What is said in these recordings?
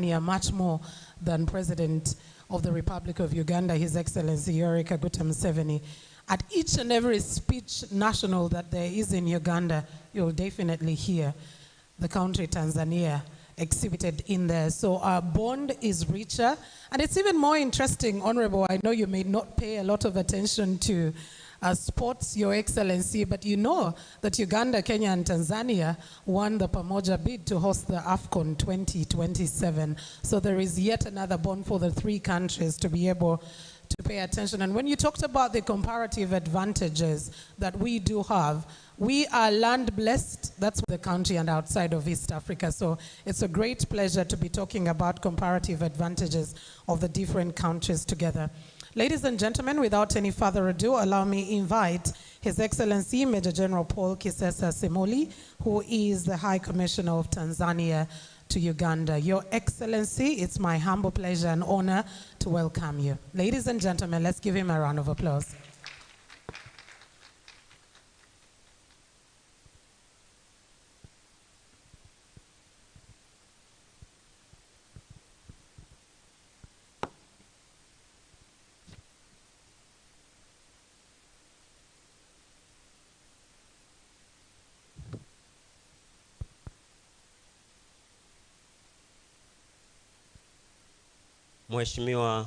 much more than President of the Republic of Uganda, His Excellency Yoweri Kaguta Museveni. At each and every speech national that there is in Uganda, you'll definitely hear the country Tanzania exhibited in there. So our bond is richer, and it's even more interesting, Honorable. I know you may not pay a lot of attention to sports, Your Excellency, but you know that Uganda, Kenya, and Tanzania won the Pamoja bid to host the AFCON 2027. So there is yet another bond for the three countries to be able to pay attention. And when you talked about the comparative advantages that we do have, we are land blessed, that's the country and outside of East Africa. So it's a great pleasure to be talking about comparative advantages of the different countries together. Ladies and gentlemen, without any further ado, allow me invite His Excellency Major General Paul Kisesa Semoli, who is the High Commissioner of Tanzania to Uganda. Your Excellency, it's my humble pleasure and honor to welcome you. Ladies and gentlemen, let's give him a round of applause. Mheshimiwa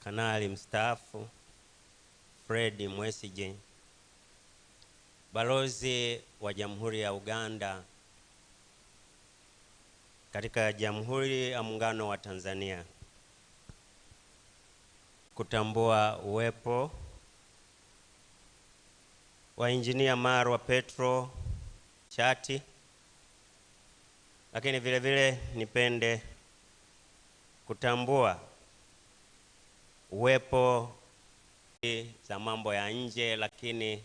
Kanali mstaafu Fred Mwesige, Balozi wa Jamhuri ya Uganda katika Jamhuri ya Muungano wa Tanzania, kutambua uwepo wa Engineer Marwa Petro Chati, lakini vile vile nipende kutambua uwepo za mambo ya nje, lakini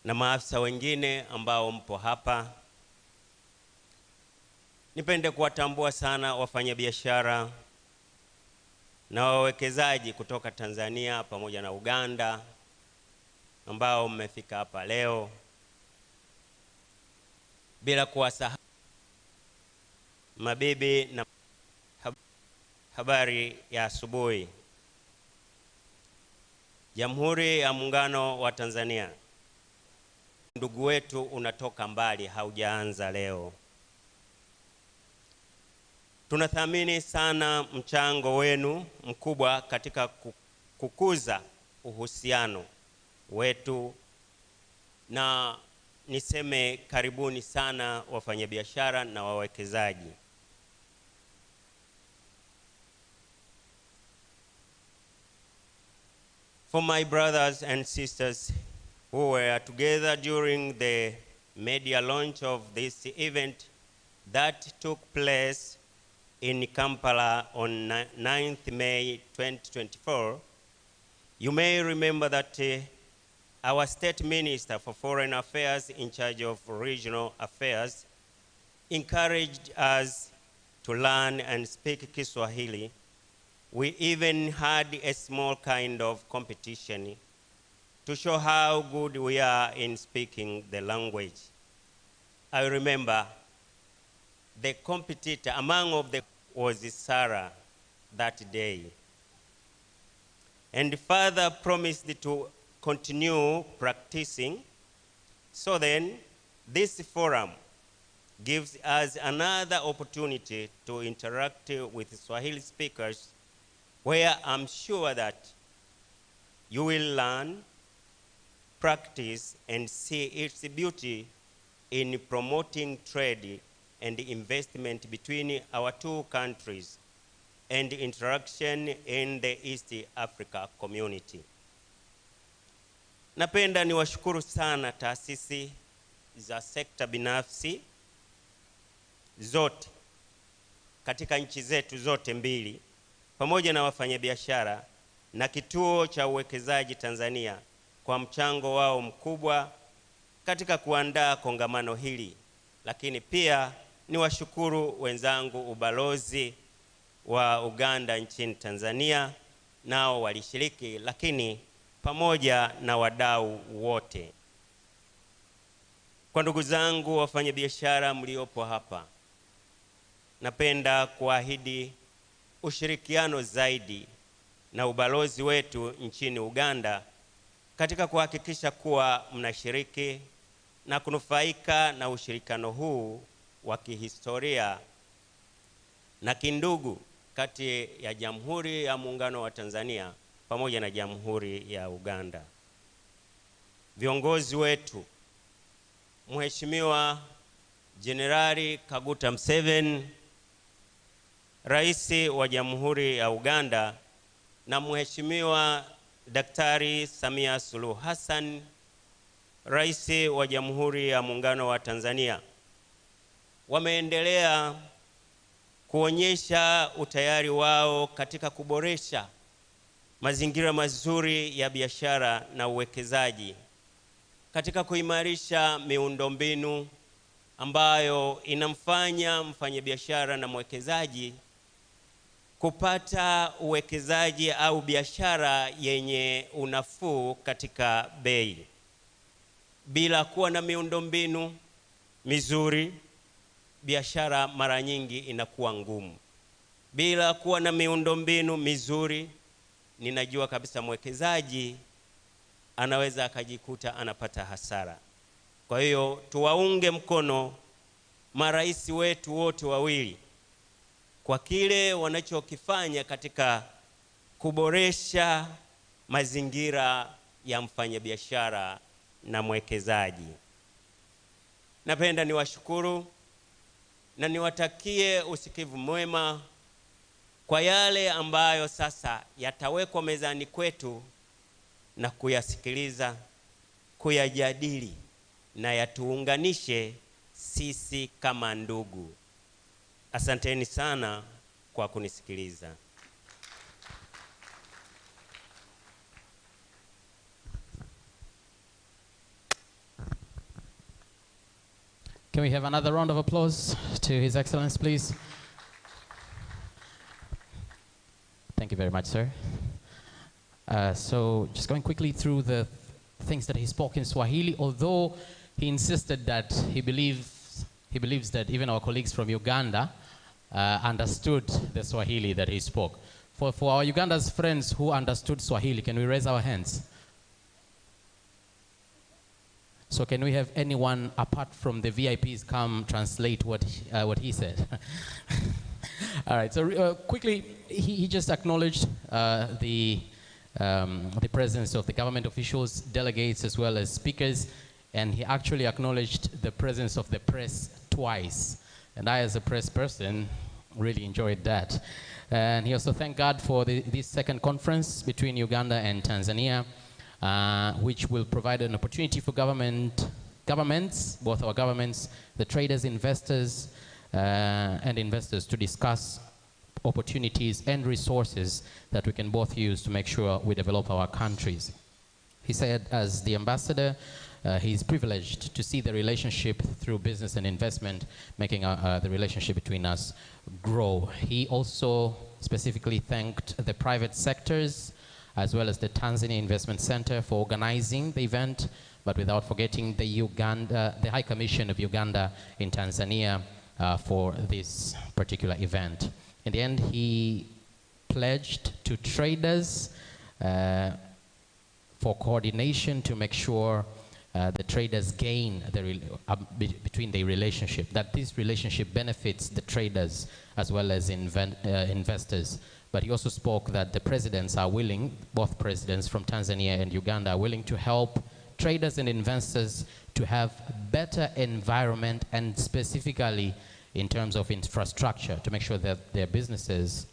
na maafisa wengine ambao mpo hapa. Nipende kuwatambua sana wafanyabiashara na wawekezaji kutoka Tanzania pamoja na Uganda ambao mmefika hapa leo, bila kuwasahau mabibi na habari ya asubuhi. Jamhuri ya Muungano wa Tanzania, ndugu wetu unatoka mbali, haujaanza leo. Tunathamini sana mchango wenu mkubwa katika kukuza uhusiano wetu, na niseme karibuni sana wafanyabiashara na wawekezaji. For my brothers and sisters who were together during the media launch of this event that took place in Kampala on 9th May 2024, you may remember that our State Minister for Foreign Affairs in charge of regional affairs encouraged us to learn and speak Kiswahili. We even had a small kind of competition to show how good we are in speaking the language. I remember the competitor among of the was Sarah that day, and further promised to continue practicing. So then this forum gives us another opportunity to interact with Swahili speakers, where I'm sure that you will learn, practice, and see its beauty in promoting trade and investment between our two countries and interaction in the East Africa community. Napenda niwashukuru sana taasisi za sekta binafsi zote katika nchi zetu zote mbili, pamoja na wafanyabiashara na kituo cha uwekezaji Tanzania kwa mchango wao mkubwa katika kuandaa kongamano hili. Lakini pia niwashukuru wenzangu ubalozi wa Uganda nchini Tanzania, nao walishiriki, lakini pamoja na wadau wote. Kwa ndugu zangu wafanyabiashara mliopo hapa, napenda kuahidi ushirikiano zaidi na ubalozi wetu nchini Uganda katika kuhakikisha kuwa mnashiriki na kunufaika na ushirikiano huu wa kihistoria na kindugu kati ya Jamhuri ya Muungano wa Tanzania pamoja na Jamhuri ya Uganda. Viongozi wetu, Mheshimiwa Jenerali Kaguta Museveni, Rais wa Jamhuri ya Uganda, na Mheshimiwa Daktari Samia Suluhu Hassan, Rais wa Jamhuri ya Muungano wa Tanzania, wameendelea kuonyesha utayari wao katika kuboresha mazingira mazuri ya biashara na uwekezaji, katika kuimarisha miundombinu ambayo inamfanya mfanyabiashara na mwekezaji kupata uwekezaji au biashara yenye unafuu katika bei. Bila kuwa na miundombinu mizuri, biashara mara nyingi inakuwa ngumu. Bila kuwa na miundombinu mizuri, ninajua kabisa mwekezaji anaweza akajikuta anapata hasara. Kwa hiyo tuwaunge mkono marais wetu wote wawili kwa kile wanachokifanya katika kuboresha mazingira ya mfanyabiashara na mwekezaji. Napenda niwashukuru na niwatakie usikivu mwema kwa yale ambayo sasa yatawekwa mezani kwetu na kuyasikiliza, kuyajadili na yatuunganishe sisi kama ndugu. Asanteni sana kwa kunisikiliza. Can we have another round of applause to His Excellency, please? Thank you very much, sir. So just going quickly through the things that he spoke in Swahili, although he insisted that he believes that even our colleagues from Uganda understood the Swahili that he spoke. For our Uganda's friends who understood Swahili, can we raise our hands? So can we have anyone apart from the VIPs come translate what he said? All right, so quickly, he just acknowledged the presence of the government officials, delegates, as well as speakers, and he actually acknowledged the presence of the press twice. And I, as a press person, really enjoyed that. And he also thanked God for this second conference between Uganda and Tanzania, which will provide an opportunity for governments, both our governments, the traders, investors, and investors to discuss opportunities and resources that we can both use to make sure we develop our countries. He said, as the ambassador, he's privileged to see the relationship through business and investment, making the relationship between us grow. He also specifically thanked the private sectors, as well as the Tanzania Investment Center for organizing the event, but without forgetting the High Commission of Uganda in Tanzania for this particular event. In the end, he pledged to traders for coordination to make sure the traders gain between the relationship, that this relationship benefits the traders as well as investors. But he also spoke that the presidents are willing, both presidents from Tanzania and Uganda are willing to help traders and investors to have better environment, and specifically in terms of infrastructure, to make sure that their businesses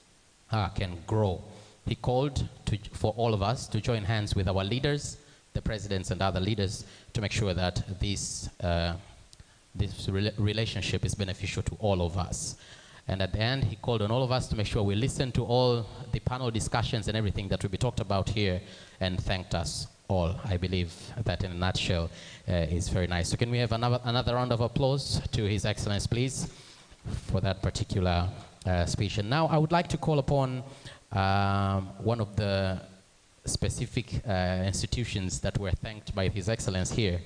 can grow. He called for all of us to join hands with our leaders, the presidents and other leaders, to make sure that this relationship is beneficial to all of us. And at the end, he called on all of us to make sure we listen to all the panel discussions and everything that will be talked about here, and thanked us all. I believe that in a nutshell is very nice. So can we have another round of applause to His Excellency, please, for that particular speech. And now I would like to call upon one of the specific institutions that were thanked by His Excellency here,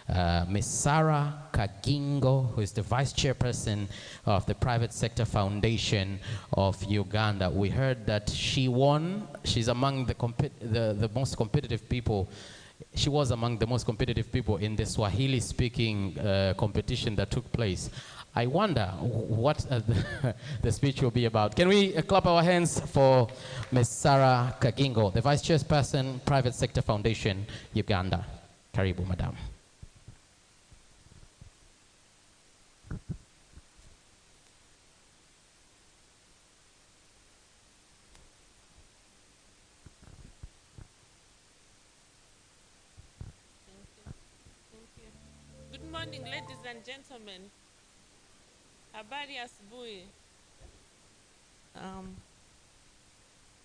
Ms. Sarah Kagingo, who is the Vice Chairperson of the Private Sector Foundation of Uganda. We heard that she won. She's among the most competitive people. She was among the most competitive people in the Swahili-speaking competition that took place. I wonder what the speech will be about. Can we clap our hands for Ms. Sarah Kagingo, the Vice Chairperson, Private Sector Foundation, Uganda. Karibu, Madam. Good morning, ladies and gentlemen. Habari asubuhi.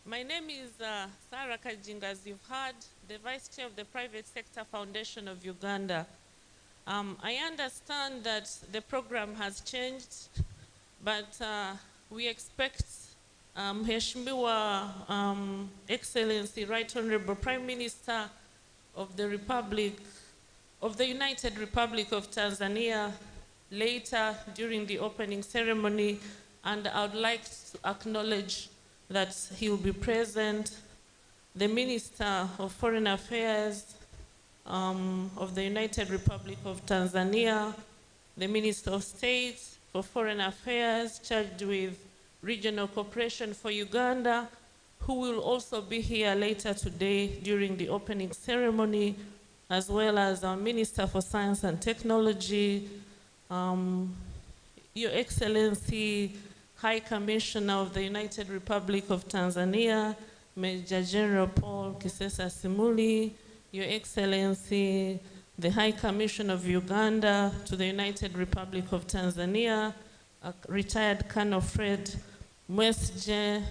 My name is Sarah Kagingo, as you've heard, the Vice Chair of the Private Sector Foundation of Uganda. I understand that the program has changed, but we expect Mheshimiwa Excellency Right Honorable Prime Minister of the United Republic of Tanzania later during the opening ceremony, and I would like to acknowledge that he will be present, the Minister of Foreign Affairs of the United Republic of Tanzania, the Minister of State for Foreign Affairs charged with regional cooperation for Uganda, who will also be here later today during the opening ceremony, as well as our Minister for Science and Technology, Your Excellency, High Commissioner of the United Republic of Tanzania, Major General Paul Kisesa Simuli, Your Excellency, the High Commissioner of Uganda to the United Republic of Tanzania, retired Colonel Fred Mwesje,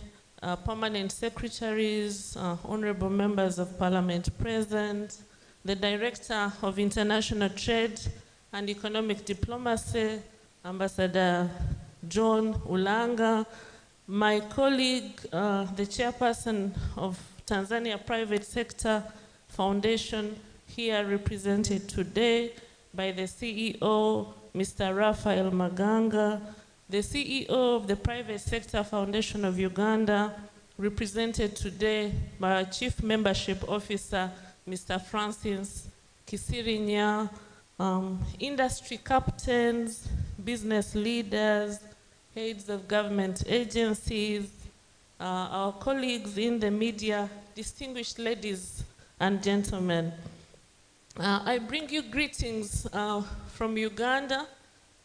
permanent secretaries, honorable members of parliament present, the Director of International Trade and Economic Diplomacy, Ambassador John Ulanga, my colleague, the chairperson of Tanzania Private Sector Foundation, here represented today by the CEO, Mr. Raphael Maganga, the CEO of the Private Sector Foundation of Uganda, represented today by our Chief Membership Officer, Mr. Francis Kisirinya, industry captains, business leaders, heads of government agencies, our colleagues in the media, distinguished ladies and gentlemen. I bring you greetings from Uganda,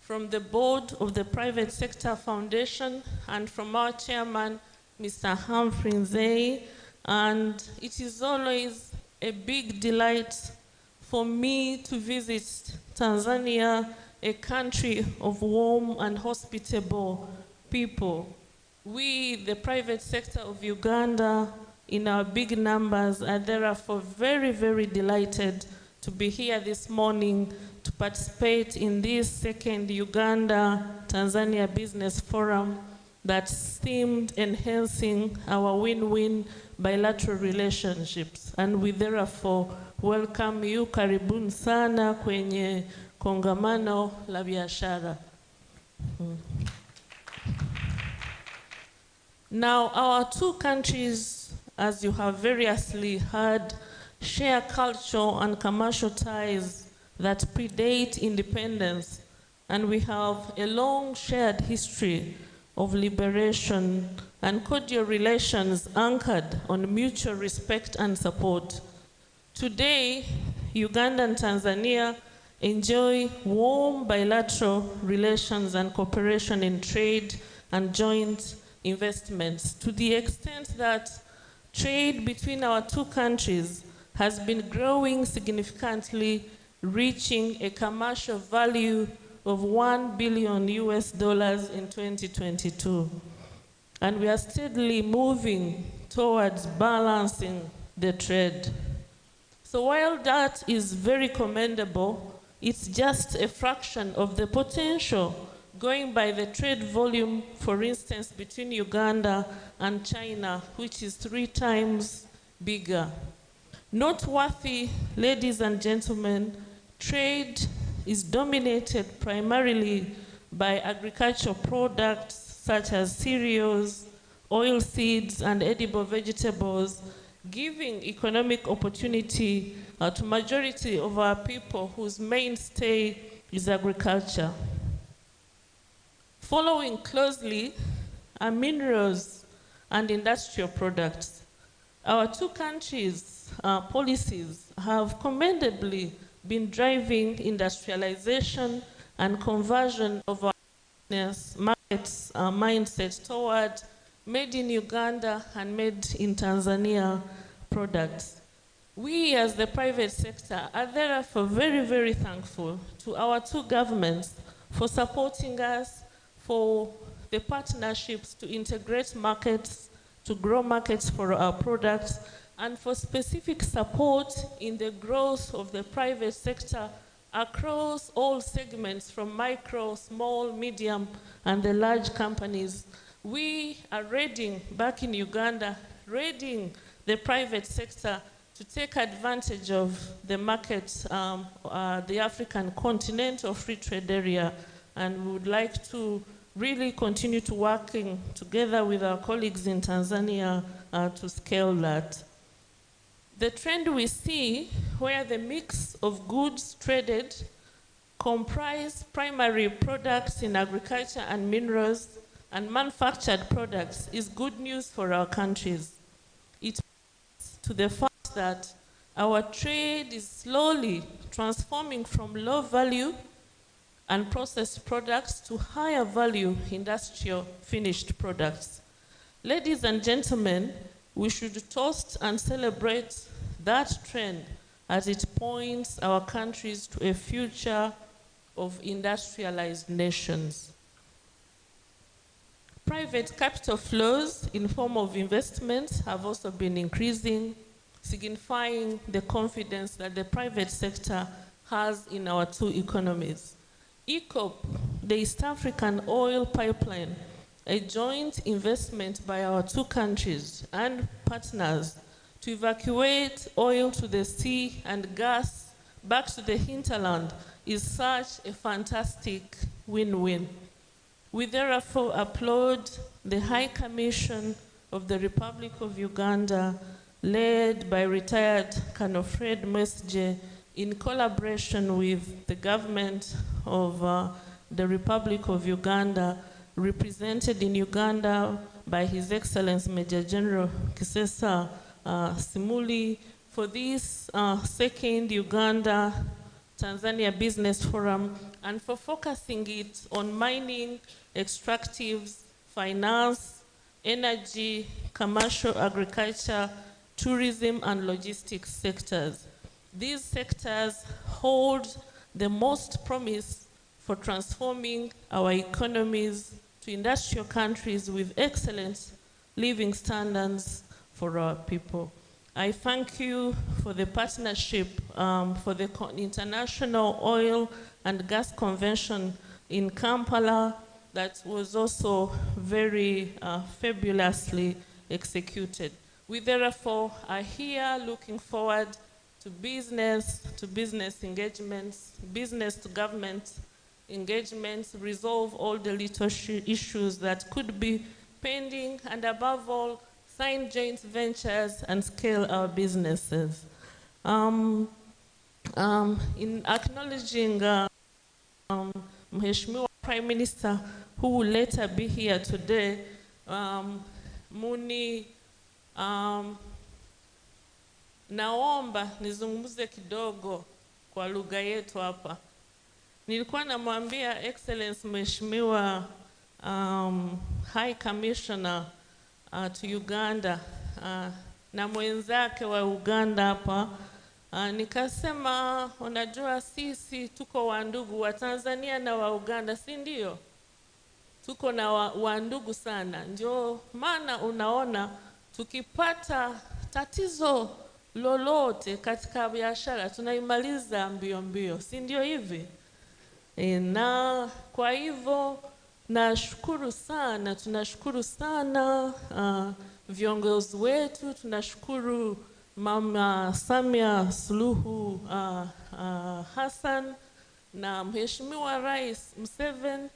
from the board of the Private Sector Foundation, and from our chairman, Mr. Humphrey Nzei. And it is always a big delight for me to visit Tanzania, a country of warm and hospitable people. We, the private sector of Uganda, in our big numbers, are therefore very, very delighted to be here this morning to participate in this second Uganda-Tanzania Business Forum that's themed enhancing our win-win bilateral relationships. And we therefore welcome you, karibuni sana kwenye kongamano la biashara. Now, our two countries, as you have variously heard, share cultural and commercial ties that predate independence, and we have a long shared history of liberation and cordial relations anchored on mutual respect and support. Today, Uganda and Tanzania enjoy warm bilateral relations and cooperation in trade and joint investments, to the extent that trade between our two countries has been growing significantly, reaching a commercial value of $1 billion in 2022. And we are steadily moving towards balancing the trade. So while that is very commendable, it's just a fraction of the potential going by the trade volume, for instance, between Uganda and China, which is 3 times bigger. Noteworthy, ladies and gentlemen, trade is dominated primarily by agricultural products such as cereals, oil seeds, and edible vegetables, giving economic opportunity to majority of our people whose mainstay is agriculture. Following closely are minerals and industrial products. Our two countries' policies have commendably been driving industrialization and conversion of our markets mindset toward made in Uganda and made in Tanzania products. We as the private sector are therefore very, very thankful to our two governments for supporting us, for the partnerships to integrate markets, to grow markets for our products, and for specific support in the growth of the private sector across all segments, from micro, small, medium, and the large companies. We are readying, back in Uganda, readying the private sector to take advantage of the markets, the African continent or free trade area, and we would like to really continue to working together with our colleagues in Tanzania to scale that. The trend we see where the mix of goods traded comprise primary products in agriculture and minerals and manufactured products is good news for our countries. It points to the fact that our trade is slowly transforming from low value and processed products to higher value industrial finished products. Ladies and gentlemen, we should toast and celebrate that trend as it points our countries to a future of industrialized nations. Private capital flows in form of investments have also been increasing, signifying the confidence that the private sector has in our two economies. EACOP, the East African Oil Pipeline, a joint investment by our two countries and partners to evacuate oil to the sea and gas back to the hinterland, is such a fantastic win-win. We therefore applaud the High Commission of the Republic of Uganda, led by retired Colonel Fred Mesje, in collaboration with the government of the Republic of Uganda, represented in Uganda by His Excellency Major General Kisesa Simuli, for this second Uganda-Tanzania Business Forum, and for focusing it on mining, extractives, finance, energy, commercial agriculture, tourism, and logistics sectors. These sectors hold the most promise for transforming our economies to industrial countries with excellent living standards for our people. I thank you for the partnership for the International Oil and Gas Convention in Kampala that was also very fabulously executed. We therefore are here looking forward to business engagements, business to government engagements, resolve all the little issues that could be pending, and above all, sign joint ventures and scale our businesses. In acknowledging Mheshimiwa Prime Minister, who will later be here today, naomba nizungumze kidogo kwa lugha yetu hapa. Nilikuwa namwambia Excellence Mheshimiwa High Commissioner to Uganda na mwenzake wa Uganda hapa, nikasema unajua sisi tuko wandugu wa Tanzania na wa Uganda, si ndio? Tuko na wandugu sana, ndio maana unaona tukipata tatizo lolote katika biashara tunaimaliza mbio mbio, si ndio hivi? Na kwa hivyo nashukuru sana, tunashukuru sana viongozi wetu, tunashukuru Mama Samia Suluhu Hassan na Mheshimiwa Rais Museveni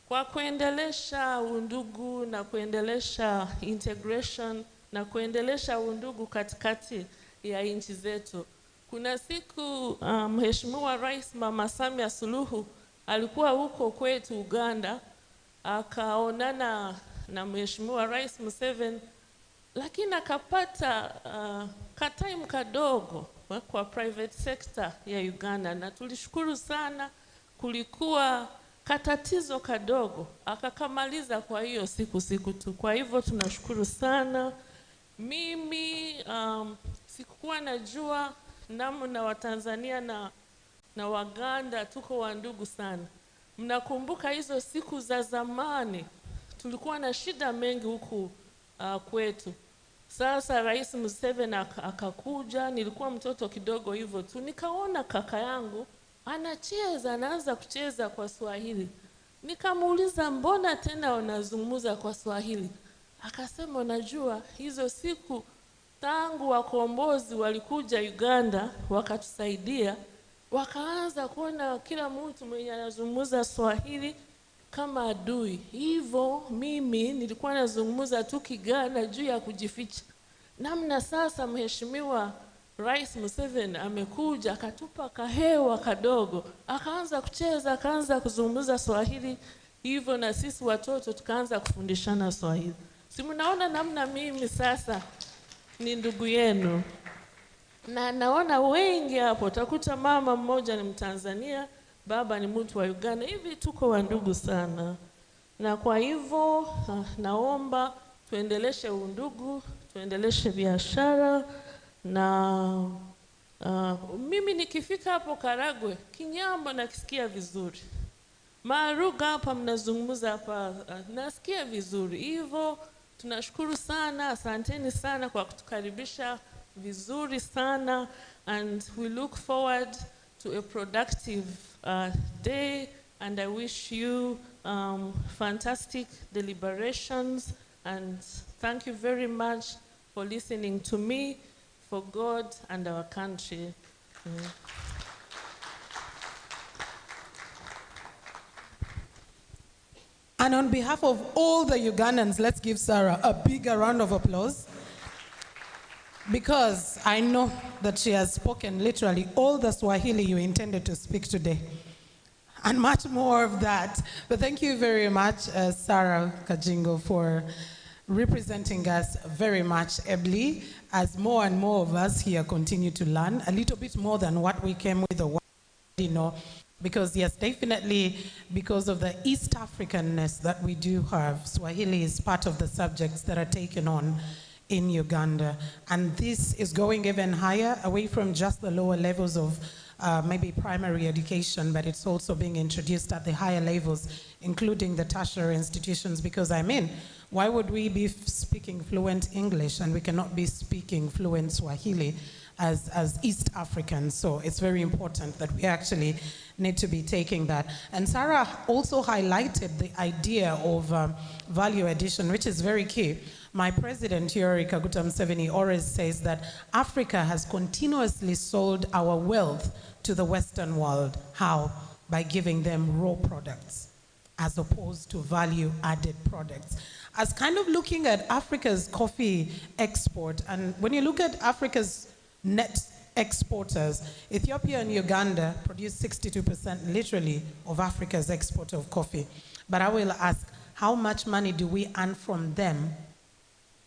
kwa kuendelesha undugu na kuendelesha integration na kuendelesha undugu katikati ya nchi zetu. Kuna siku Mheshimiwa Rais Mama Samia Suluhu alikuwa huko kwetu Uganda, akaonana na Mheshimiwa Rais Museveni, lakini akapata katime kadogo kwa private sector ya Uganda, na tulishukuru sana. Kulikuwa katatizo kadogo, akakamaliza kwa hiyo siku tu. Kwa hivyo tunashukuru sana. Mimi sikuwa najua namna wa Tanzania na Waganda tuko wandugu sana. Mnakumbuka hizo siku za zamani tulikuwa na shida mengi huku kwetu. Sasa Rais Museveni akakuja, nilikuwa mtoto kidogo hivyo tu, nikaona kaka yangu anaanza kucheza kwa Swahili. Nikamuuliza, mbona tena unazungumza kwa Swahili? Akasema, unajua hizo siku tangu wakombozi walikuja Uganda wakatusaidia, wakaanza kuona kila mtu mwenye anazungumza Swahili kama adui. Hivyo mimi nilikuwa nazungumza tu Kiganda juu ya kujificha. Namna sasa Mheshimiwa Rais Museveni amekuja, akatupa kahewa kadogo, akaanza kucheza, akaanza kuzungumza Swahili. Hivyo na sisi watoto tukaanza kufundishana Swahili. Si mnaona namna mimi sasa ni ndugu yenu? Na naona wengi hapo, utakuta mama mmoja ni Mtanzania, baba ni mtu wa Uganda. Hivi tuko wa ndugu sana. Na kwa hivyo naomba tuendeleshe undugu, tuendeleshe biashara. Na mimi nikifika hapo Karagwe, Kinyambo nakisikia vizuri. Maruga hapa mnazungumza hapa, nasikia vizuri. Hivyo tunashukuru sana, asanteni sana kwa kutukaribisha vizuri sana, and we look forward to a productive day, and I wish you fantastic deliberations, and thank you very much for listening to me, for God and our country. And on behalf of all the Ugandans, let's give Sarah a bigger round of applause, because I know that she has spoken literally all the Swahili you intended to speak today, and much more of that. But thank you very much, Sarah Kajingo, for representing us very much ably, as more and more of us here continue to learn a little bit more than what we came with or what we know. Because yes, definitely, because of the East Africanness that we do have, Swahili is part of the subjects that are taken on in Uganda. And this is going even higher, away from just the lower levels of maybe primary education, but it's also being introduced at the higher levels, including the tertiary institutions. Because I mean, why would we be speaking fluent English and we cannot be speaking fluent Swahili as East Africans? So it's very important that we actually need to be taking that. And Sarah also highlighted the idea of value addition, which is very key. My president, Yoweri Kaguta Museveni, always says that Africa has continuously sold our wealth to the Western world. How? By giving them raw products, as opposed to value-added products. As kind of looking at Africa's coffee export, and when you look at Africa's net exporters, Ethiopia and Uganda produce 62% literally of Africa's export of coffee. But I will ask, how much money do we earn from them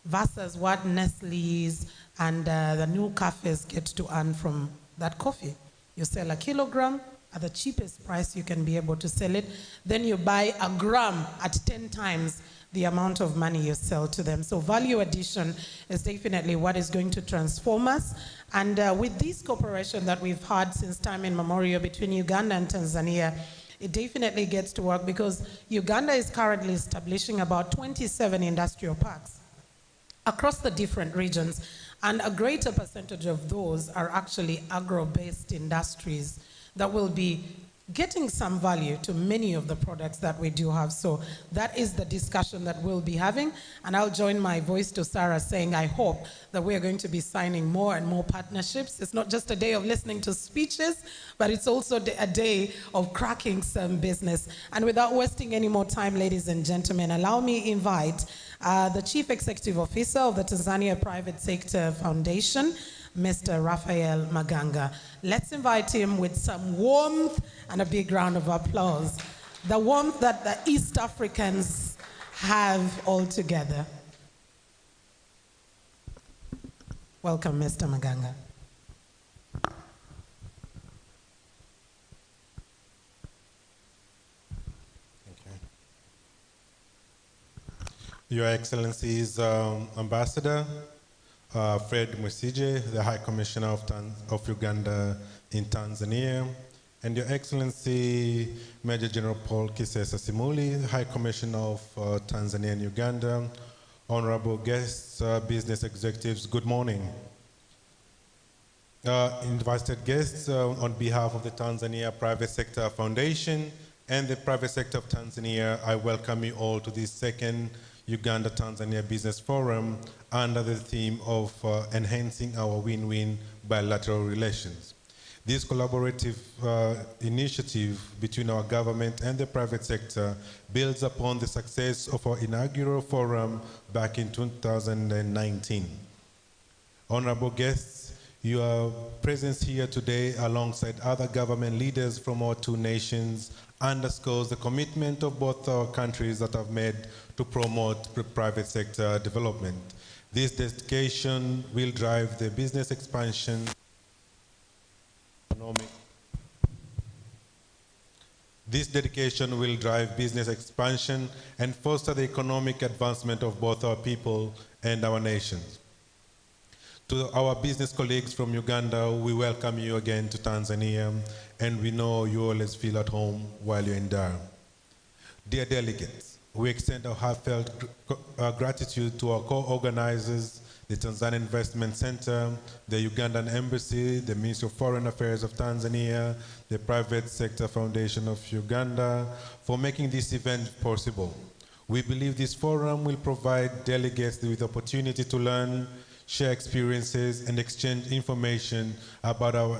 versus what Nestle's and the new cafes get to earn from that coffee? You sell a kilogram at the cheapest price you can be able to sell it, then you buy a gram at 10 times the amount of money you sell to them. So value addition is definitely what is going to transform us. And with this cooperation that we've had since time immemorial between Uganda and Tanzania, it definitely gets to work, because Uganda is currently establishing about 27 industrial parks across the different regions. And a greater percentage of those are actually agro-based industries that will be getting some value to many of the products that we do have. So that is the discussion that we'll be having. And I'll join my voice to Sarah saying, I hope that we're going to be signing more and more partnerships. It's not just a day of listening to speeches, but it's also a day of cracking some business. And without wasting any more time, ladies and gentlemen, allow me invite the Chief Executive Officer of the Tanzania Private Sector Foundation, Mr. Raphael Maganga. Let's invite him with some warmth and a big round of applause. The warmth that the East Africans have all together. Welcome, Mr. Maganga. Your Excellencies, Ambassador Fred Musije, the High Commissioner of Uganda in Tanzania, and Your Excellency Major General Paul Kisesa Simuli, High Commissioner of Tanzania and Uganda, honorable guests, business executives, good morning. Invited guests, on behalf of the Tanzania Private Sector Foundation and the Private Sector of Tanzania, I welcome you all to this second Uganda-Tanzania Business Forum under the theme of enhancing our win-win bilateral relations. This collaborative initiative between our government and the private sector builds upon the success of our inaugural forum back in 2019. Honorable guests, your presence here today alongside other government leaders from our two nations underscores the commitment of both our countries that have made to promote private sector development. This dedication will drive the business expansion, and foster the economic advancement of both our people and our nations. To our business colleagues from Uganda, we welcome you again to Tanzania, and we know you always feel at home while you're in Dar. Dear delegates, we extend our heartfelt gratitude to our co-organizers, the Tanzania Investment Center, the Ugandan Embassy, the Ministry of Foreign Affairs of Tanzania, the Private Sector Foundation of Uganda, for making this event possible. We believe this forum will provide delegates with the opportunity to learn, share experiences, and exchange information about our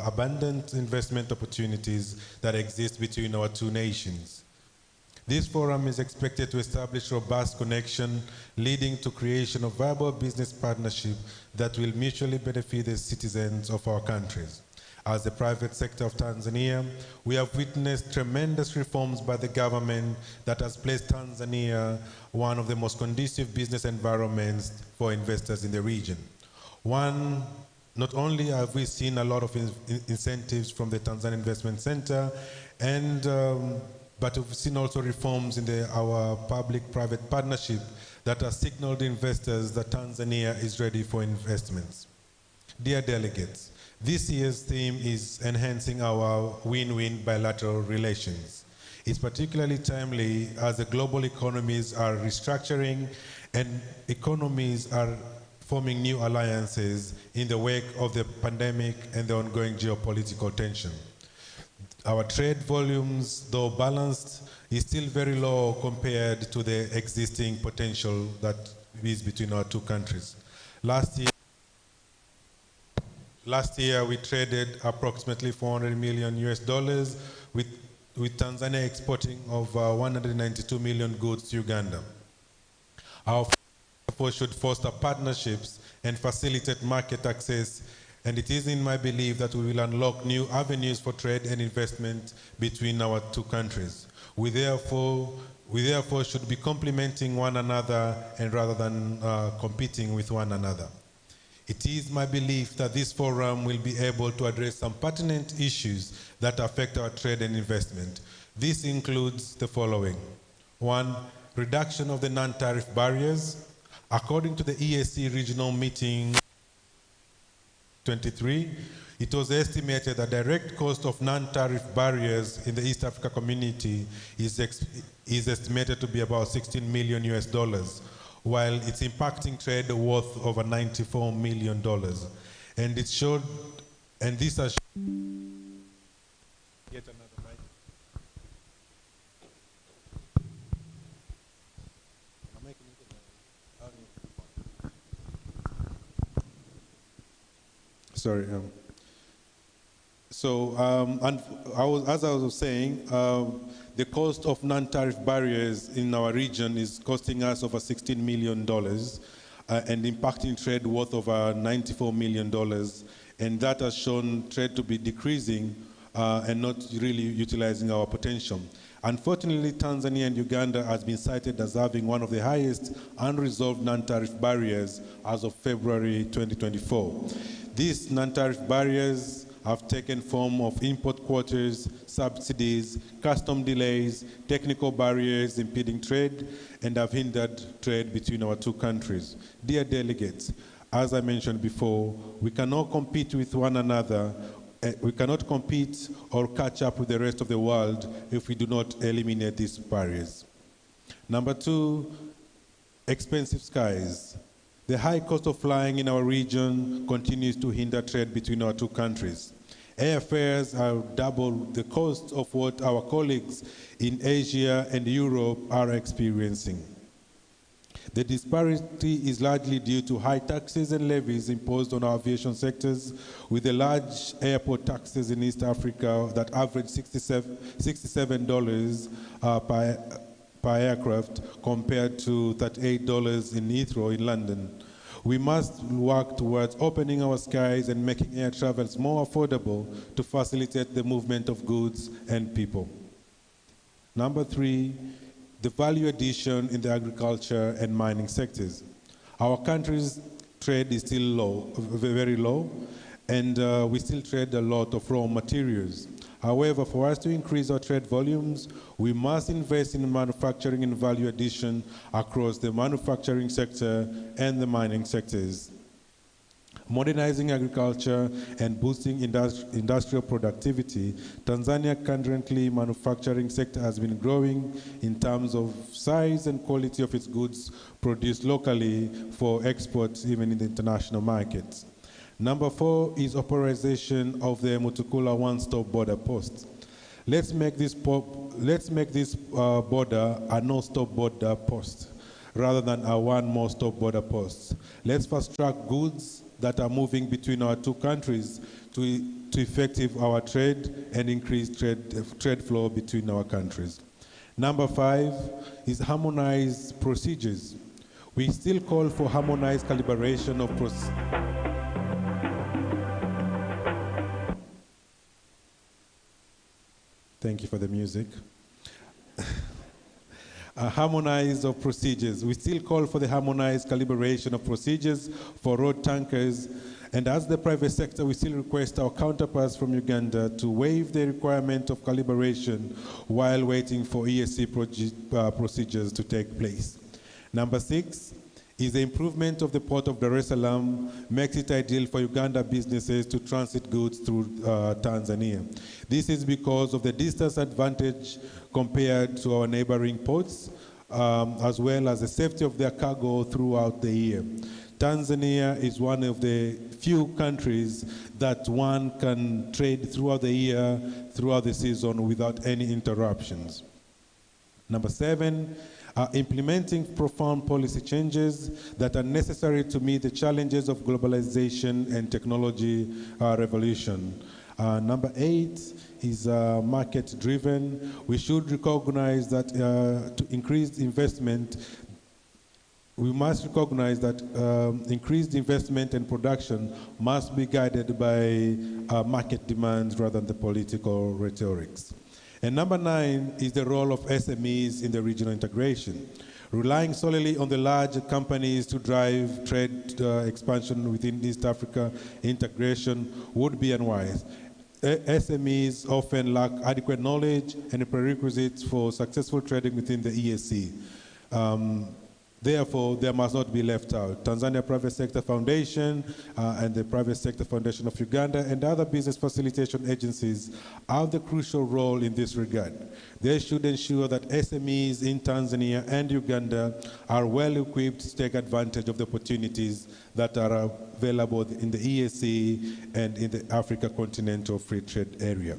abundant investment opportunities that exist between our two nations. This forum is expected to establish robust connection, leading to creation of viable business partnership that will mutually benefit the citizens of our countries. As the private sector of Tanzania, we have witnessed tremendous reforms by the government that has placed Tanzania one of the most conducive business environments for investors in the region. Not only have we seen a lot of incentives from the Tanzania Investment Center, but we've seen also reforms in our public-private partnership that have signaled investors that Tanzania is ready for investments. Dear delegates, this year's theme is enhancing our win-win bilateral relations. It's particularly timely as the global economies are restructuring and economies are forming new alliances in the wake of the pandemic and the ongoing geopolitical tension. Our trade volumes, though balanced, is still very low compared to the existing potential that is between our two countries. Last year, we traded approximately $400 million with Tanzania exporting over 192 million goods to Uganda. Our efforts should foster partnerships and facilitate market access, and it is in my belief that we will unlock new avenues for trade and investment between our two countries. We therefore should be complementing one another and rather than competing with one another. It is my belief that this forum will be able to address some pertinent issues that affect our trade and investment. This includes the following. 1, reduction of the non-tariff barriers. According to the EAC regional meeting 23, it was estimated that direct cost of non-tariff barriers in the East Africa community is estimated to be about $16 million, while it's impacting trade worth over $94 million. And this has sorry. As I was saying, the cost of non-tariff barriers in our region is costing us over $16 million and impacting trade worth over $94 million. And that has shown trade to be decreasing and not really utilizing our potential. Unfortunately, Tanzania and Uganda has been cited as having one of the highest unresolved non-tariff barriers as of February 2024. These non-tariff barriers have taken form of import quotas, subsidies, custom delays, technical barriers impeding trade, and have hindered trade between our two countries. Dear delegates, as I mentioned before, we cannot compete with one another. We cannot compete or catch up with the rest of the world if we do not eliminate these barriers. Number two, expensive skies. The high cost of flying in our region continues to hinder trade between our two countries. Airfares are double the cost of what our colleagues in Asia and Europe are experiencing. The disparity is largely due to high taxes and levies imposed on our aviation sectors, with the large airport taxes in East Africa that average $67 per aircraft compared to $38 in Heathrow in London. We must work towards opening our skies and making air travels more affordable to facilitate the movement of goods and people. Number three, the value addition in the agriculture and mining sectors. Our country's trade is still low, very low, and we still trade a lot of raw materials. However, for us to increase our trade volumes, we must invest in manufacturing and value addition across the manufacturing sector and the mining sectors. Modernizing agriculture and boosting industrial productivity, Tanzania currently manufacturing sector has been growing in terms of size and quality of its goods produced locally for exports even in the international markets. Number four is authorization of the MKUTANO one-stop border post. Let's make this border a no-stop border post rather than a one more stop border post. Let's fast track goods that are moving between our two countries to effective our trade and increase trade flow between our countries. Number five is harmonized procedures. We still call for harmonized calibration of procedures. Thank you for the music. Harmonized of procedures. We still call for the harmonized calibration of procedures for road tankers, and as the private sector, we still request our counterparts from Uganda to waive the requirement of calibration while waiting for ESC procedures to take place. Number six is the improvement of the port of Dar es Salaam makes it ideal for Uganda businesses to transit goods through Tanzania. This is because of the distance advantage compared to our neighboring ports, as well as the safety of their cargo throughout the year. Tanzania is one of the few countries that one can trade throughout the year, throughout the season without any interruptions. Number seven, implementing profound policy changes that are necessary to meet the challenges of globalization and technology revolution. Number eight is market-driven. We should recognize that to increase investment, we must recognize that increased investment and production must be guided by market demands rather than the political rhetorics. And number nine is the role of SMEs in the regional integration. Relying solely on the large companies to drive trade expansion within East Africa integration would be unwise. SMEs often lack adequate knowledge and prerequisites for successful trading within the ESC. Therefore, they must not be left out. Tanzania Private Sector Foundation and the Private Sector Foundation of Uganda and other business facilitation agencies have the crucial role in this regard. They should ensure that SMEs in Tanzania and Uganda are well equipped to take advantage of the opportunities that are available in the ESC and in the Africa Continental Free Trade Area.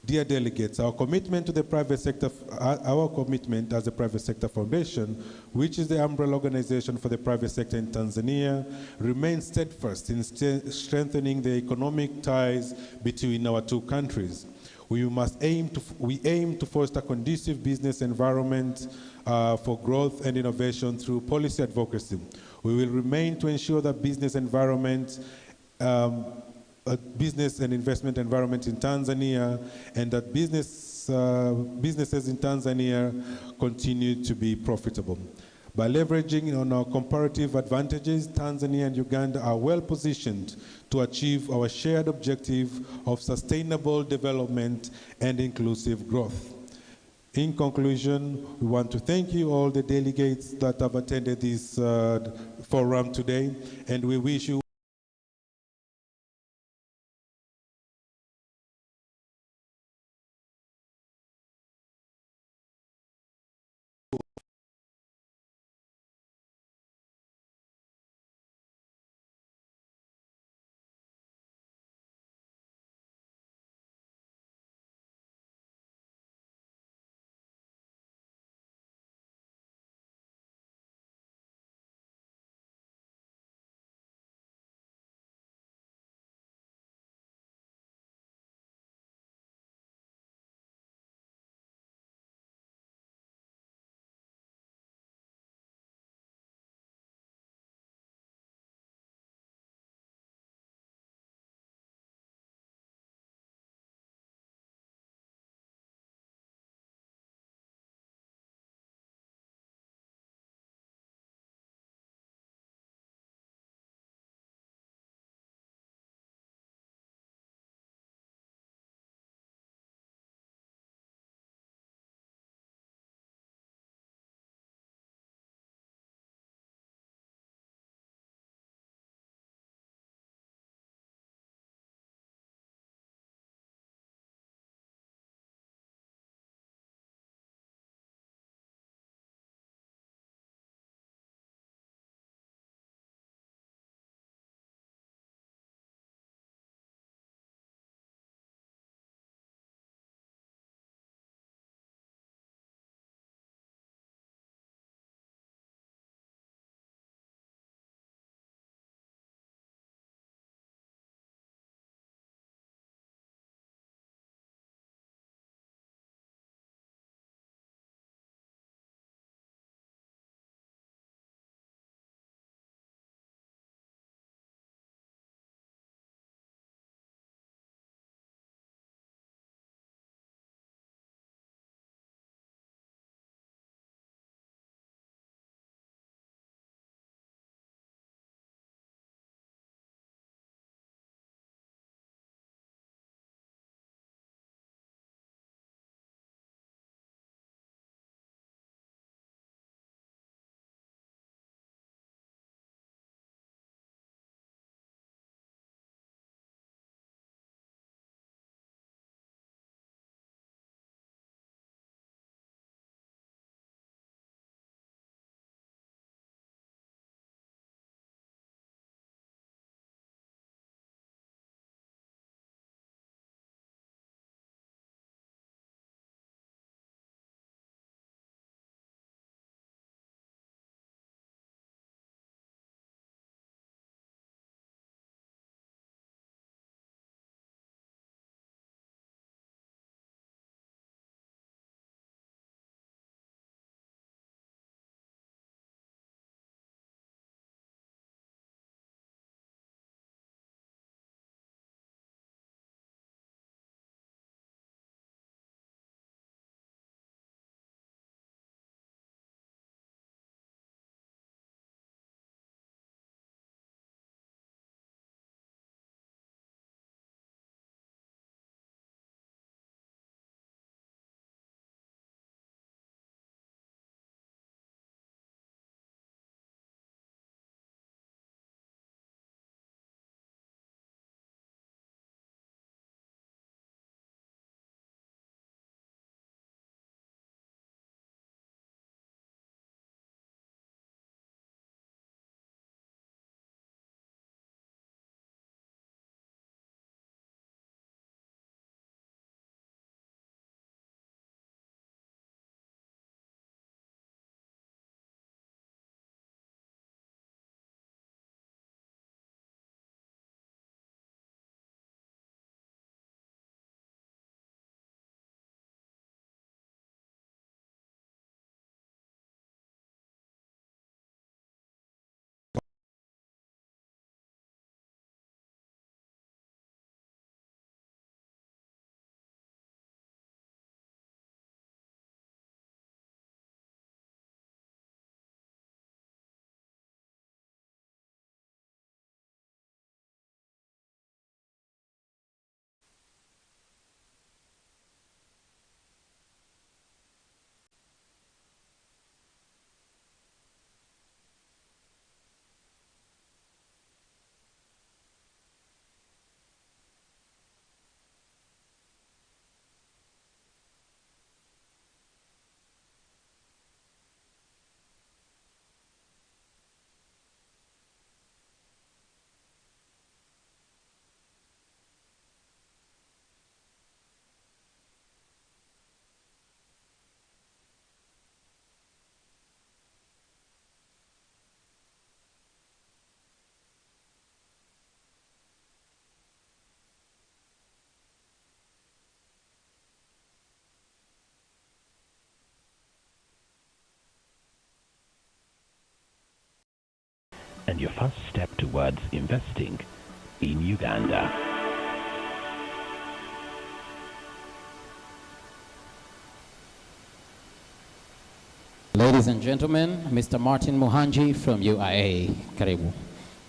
Dear delegates, our commitment to the private sector, our commitment as a private sector foundation, which is the umbrella organization for the private sector in Tanzania, remains steadfast in strengthening the economic ties between our two countries. We aim to foster conducive business environment for growth and innovation through policy advocacy. We will remain to ensure that business environment, business and investment environment in Tanzania, and that businesses in Tanzania continue to be profitable. By leveraging on our comparative advantages, Tanzania and Uganda are well positioned to achieve our shared objective of sustainable development and inclusive growth. In conclusion, we want to thank you all the delegates that have attended this forum today, and we wish you and your first step towards investing in Uganda. Ladies and gentlemen, Mr. Martin Muhanji from UIA. Karibu.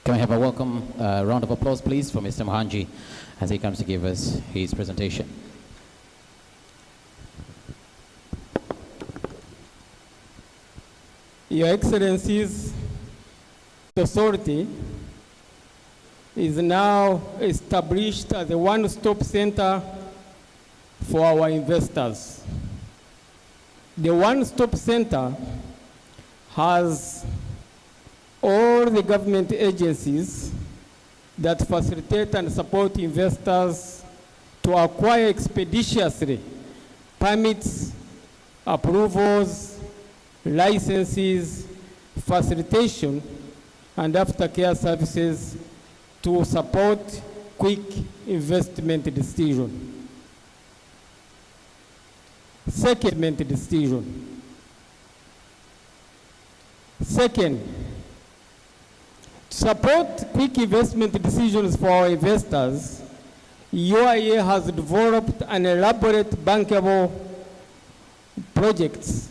Can we have a welcome round of applause, please, for Mr. Muhanji as he comes to give us his presentation. Your Excellencies, the authority is now established as a one-stop center for our investors. The one-stop center has all the government agencies that facilitate and support investors to acquire expeditiously permits, approvals, licenses, facilitation, and aftercare services to support quick investment decision. Second, to support quick investment decisions for our investors, UIA has developed an elaborate bankable projects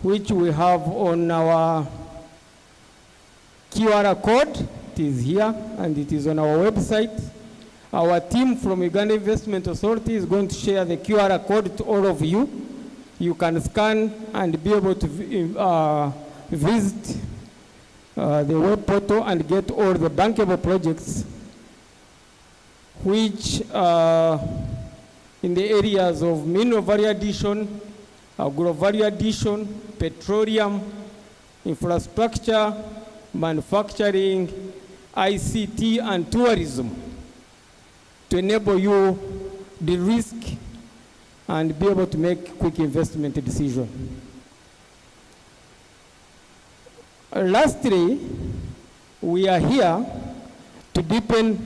which we have on our QR code. It is here and it is on our website. Our team from Uganda Investment Authority is going to share the QR code to all of you. You can scan and be able to visit the web portal and get all the bankable projects which in the areas of mineral value addition, agro value addition, petroleum, infrastructure, manufacturing, ICT, and tourism, to enable you the risk and be able to make quick investment decision. Lastly, we are here to deepen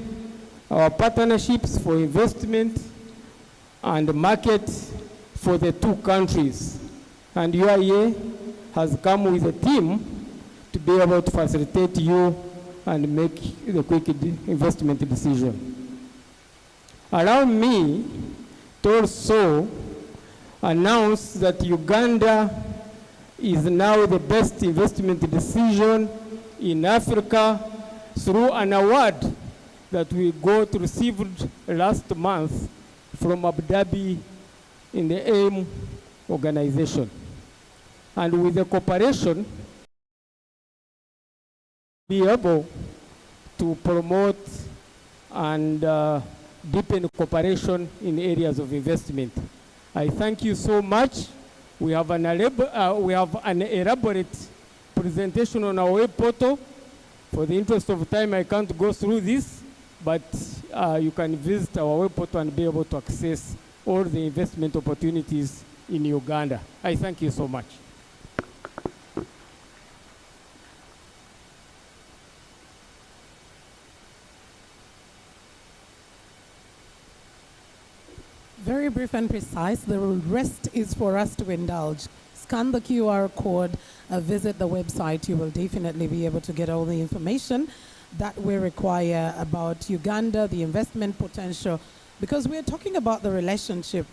our partnerships for investment and market for the two countries. And UIA has come with a team to be able to facilitate you and make the quick investment decision. Allow me to also announce that Uganda is now the best investment decision in Africa through an award that we received last month from Abu Dhabi in the AIM organization. And with the cooperation, be able to promote and deepen cooperation in areas of investment. I thank you so much. We have an elaborate presentation on our web portal. For the interest of time, I can't go through this, but you can visit our web portal and be able to access all the investment opportunities in Uganda. I thank you so much. Very brief and precise. The rest is for us to indulge. Scan the QR code, visit the website. You will definitely be able to get all the information that we require about Uganda, the investment potential, because we're talking about the relationship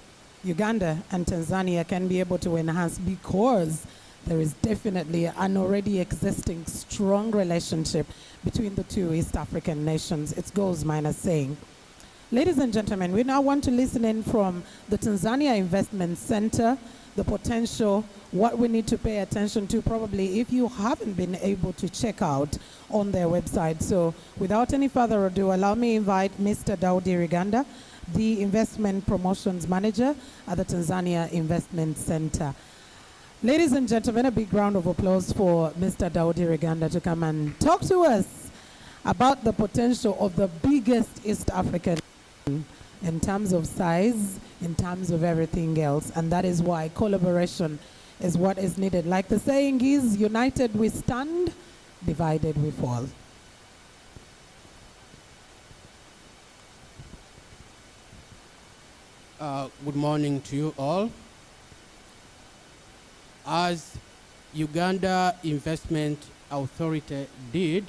Uganda and Tanzania can be able to enhance, because there is definitely an already existing strong relationship between the two East African nations. It goes minus saying. Ladies and gentlemen, we now want to listen in from the Tanzania Investment Center, the potential, what we need to pay attention to, probably if you haven't been able to check out on their website. So without any further ado, allow me to invite Mr. Daudi Riganda, the Investment Promotions Manager at the Tanzania Investment Center. Ladies and gentlemen, a big round of applause for Mr. Daudi Riganda to come and talk to us about the potential of the biggest East African in terms of size, in terms of everything else. And that is why collaboration is what is needed. Like the saying is, united we stand, divided we fall. Good morning to you all. As Uganda Investment authority did,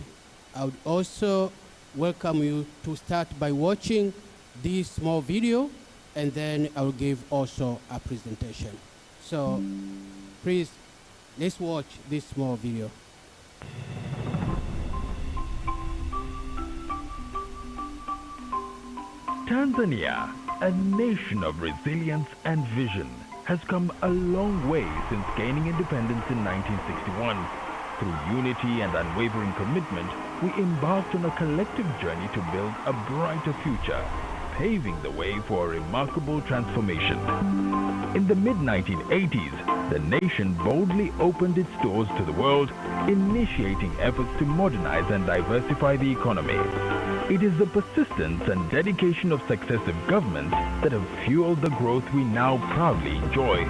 I would also welcome you to start by watching this small video, and then I will give also a presentation. So please, let's watch this small video. Tanzania, a nation of resilience and vision, has come a long way since gaining independence in 1961. Through unity and unwavering commitment, we embarked on a collective journey to build a brighter future, paving the way for a remarkable transformation. In the mid-1980s, the nation boldly opened its doors to the world, initiating efforts to modernize and diversify the economy. It is the persistence and dedication of successive governments that have fueled the growth we now proudly enjoy.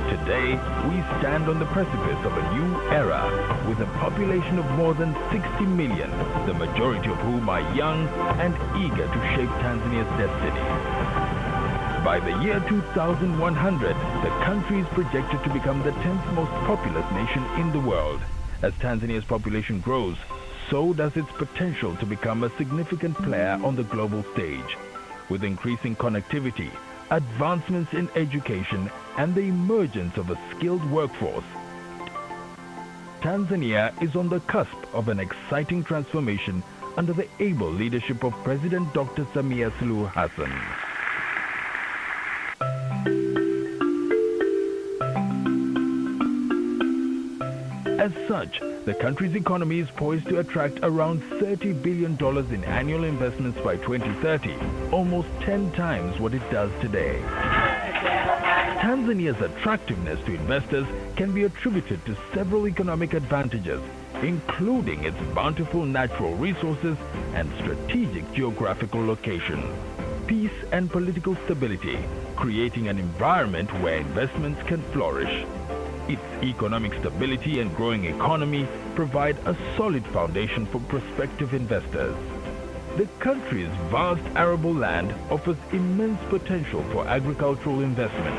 Today, we stand on the precipice of a new era with a population of more than 60 million, the majority of whom are young and eager to shape Tanzania's destiny. By the year 2100, the country is projected to become the 10th most populous nation in the world. As Tanzania's population grows, so does its potential to become a significant player on the global stage. With increasing connectivity, advancements in education, and the emergence of a skilled workforce, Tanzania is on the cusp of an exciting transformation under the able leadership of President Dr. Samia Suluhu Hassan. As such, the country's economy is poised to attract around $30 billion in annual investments by 2030, almost 10 times what it does today. Tanzania's attractiveness to investors can be attributed to several economic advantages, including its bountiful natural resources and strategic geographical location. Peace and political stability, creating an environment where investments can flourish. Its economic stability and growing economy provide a solid foundation for prospective investors. The country's vast arable land offers immense potential for agricultural investment.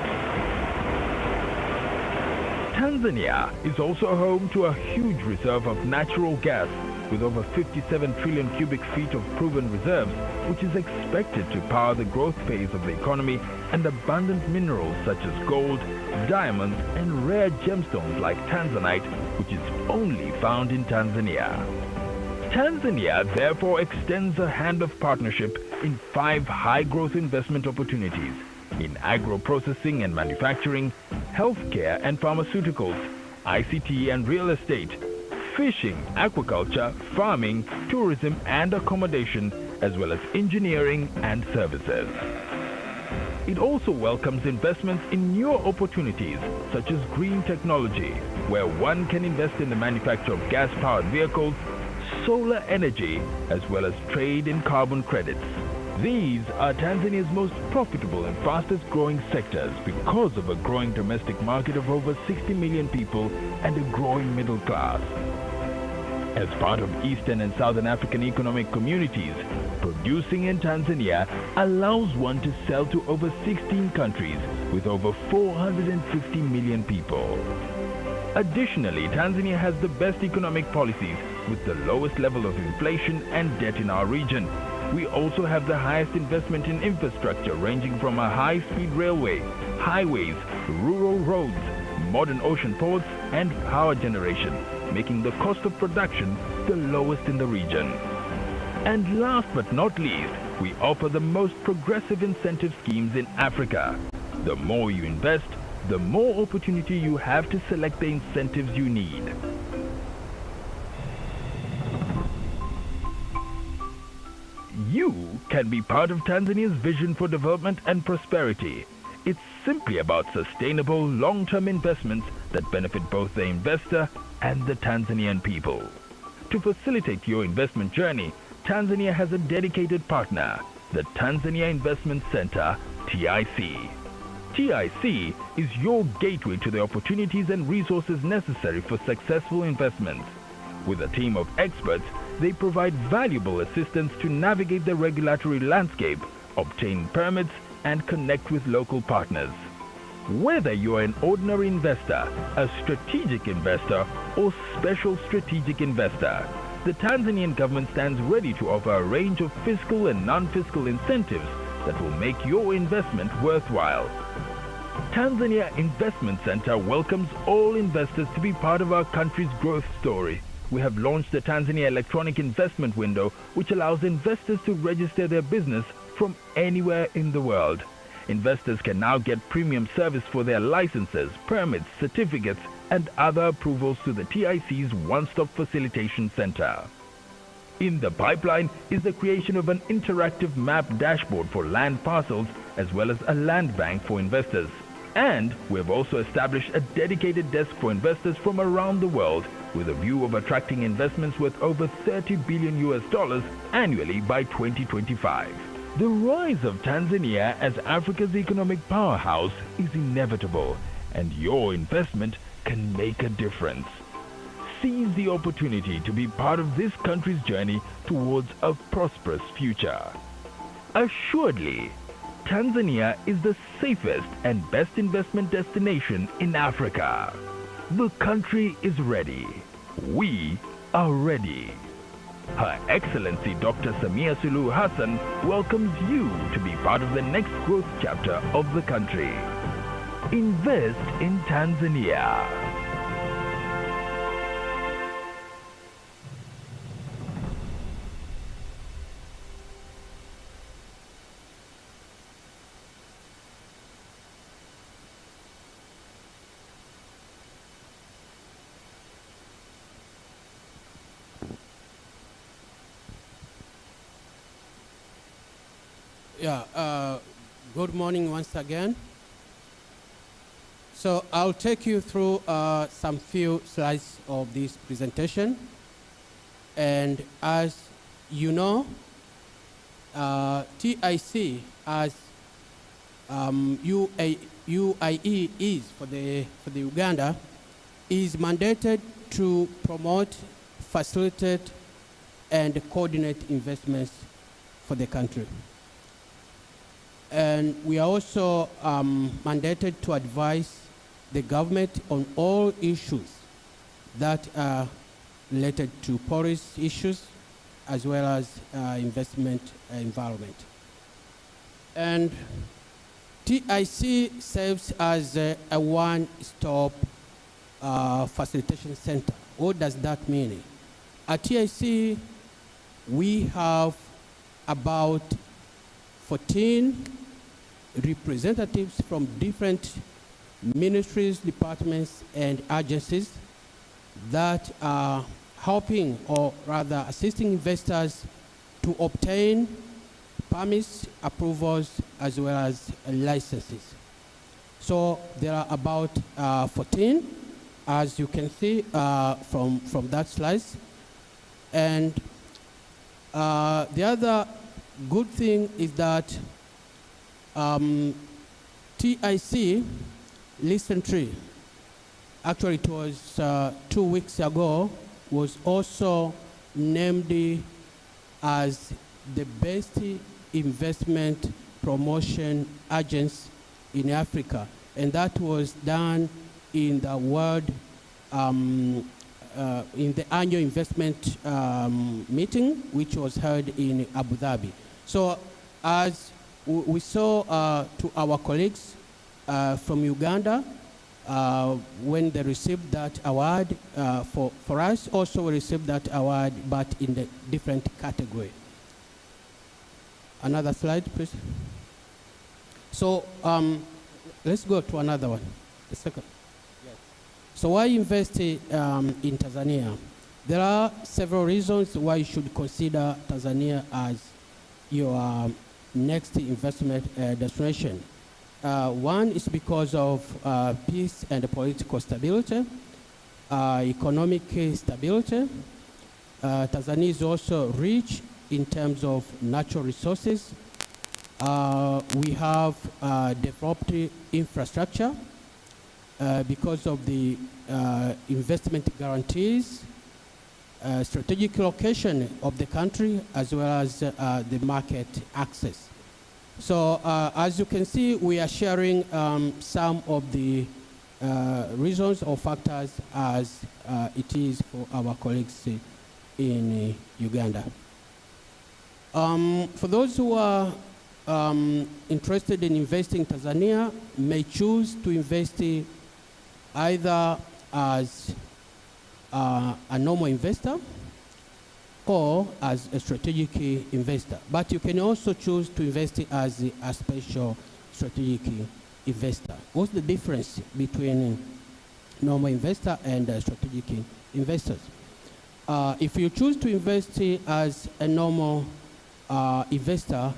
Tanzania is also home to a huge reserve of natural gas with over 57 trillion cubic feet of proven reserves, which is expected to power the growth phase of the economy, and abundant minerals such as gold, diamonds, and rare gemstones like tanzanite, which is only found in Tanzania. Tanzania therefore extends a hand of partnership in 5 high-growth investment opportunities in agro-processing and manufacturing, healthcare and pharmaceuticals, ICT and real estate, fishing, aquaculture, farming, tourism and accommodation, as well as engineering and services. It also welcomes investments in newer opportunities such as green technology, where one can invest in the manufacture of gas-powered vehicles, solar energy, as well as trade in carbon credits. These are Tanzania's most profitable and fastest growing sectors because of a growing domestic market of over 60 million people and a growing middle class. As part of Eastern and Southern African economic communities, producing in Tanzania allows one to sell to over 16 countries with over 450 million people. Additionally, Tanzania has the best economic policies with the lowest level of inflation and debt in our region. We also have the highest investment in infrastructure, ranging from a high-speed railway, highways, rural roads, modern ocean ports, and power generation, making the cost of production the lowest in the region. And last but not least, we offer the most progressive incentive schemes in Africa. The more you invest, the more opportunity you have to select the incentives you need. You can be part of Tanzania's vision for development and prosperity. It's simply about sustainable, long-term investments that benefit both the investor and the Tanzanian people. To facilitate your investment journey, Tanzania has a dedicated partner, the Tanzania Investment Center, TIC. TIC is your gateway to the opportunities and resources necessary for successful investments. With a team of experts, they provide valuable assistance to navigate the regulatory landscape, obtain permits, and connect with local partners. Whether you are an ordinary investor, a strategic investor, or special strategic investor, the Tanzanian government stands ready to offer a range of fiscal and non-fiscal incentives that will make your investment worthwhile. Tanzania Investment Center welcomes all investors to be part of our country's growth story. We have launched the Tanzania Electronic Investment Window, which allows investors to register their business from anywhere in the world. Investors can now get premium service for their licenses, permits, certificates, and other approvals to the TIC's one-stop facilitation center. In the pipeline is the creation of an interactive map dashboard for land parcels as well as a land bank for investors. And we have also established a dedicated desk for investors from around the world with a view of attracting investments worth over $30 billion annually by 2025. The rise of Tanzania as Africa's economic powerhouse is inevitable, and your investment can make a difference. Seize the opportunity to be part of this country's journey towards a prosperous future. Assuredly, Tanzania is the safest and best investment destination in Africa. The country is ready. We are ready. Her Excellency Dr. Samia Suluhu Hassan welcomes you to be part of the next growth chapter of the country. Invest in Tanzania. Good morning once again. So I'll take you through some few slides of this presentation. And as you know, TIC as UIE is for the Uganda is mandated to promote, facilitate, and coordinate investments for the country. And we are also mandated to advise the government on all issues that are related to policy issues as well as investment environment. And TIC serves as a one-stop facilitation center. What does that mean? At TIC, we have about 14 representatives from different ministries, departments, and agencies that are helping, or rather assisting investors to obtain permits, approvals, as well as licenses. So there are about 14, as you can see from that slide. And the other good thing is that TIC recently, actually it was 2 weeks ago, was also named as the best investment promotion agency in Africa. And that was done in the world, in the annual investment meeting, which was held in Abu Dhabi. So as we saw to our colleagues from Uganda, when they received that award, for us also we received that award, but in a different category. Another slide, please. So let's go to another one. The second. Yes. So why invest in Tanzania? There are several reasons why you should consider Tanzania as your next investment destination. One is because of peace and political stability, economic stability. Tanzania is also rich in terms of natural resources. We have developed infrastructure because of the investment guarantees, strategic location of the country, as well as the market access. So as you can see, we are sharing some of the reasons or factors as it is for our colleagues in Uganda. For those who are interested in investing in Tanzania, may choose to invest either as a normal investor or as a strategic investor. But you can also choose to invest as a special strategic investor. What's the difference between normal investor and strategic investors? If you choose to invest as a normal investor,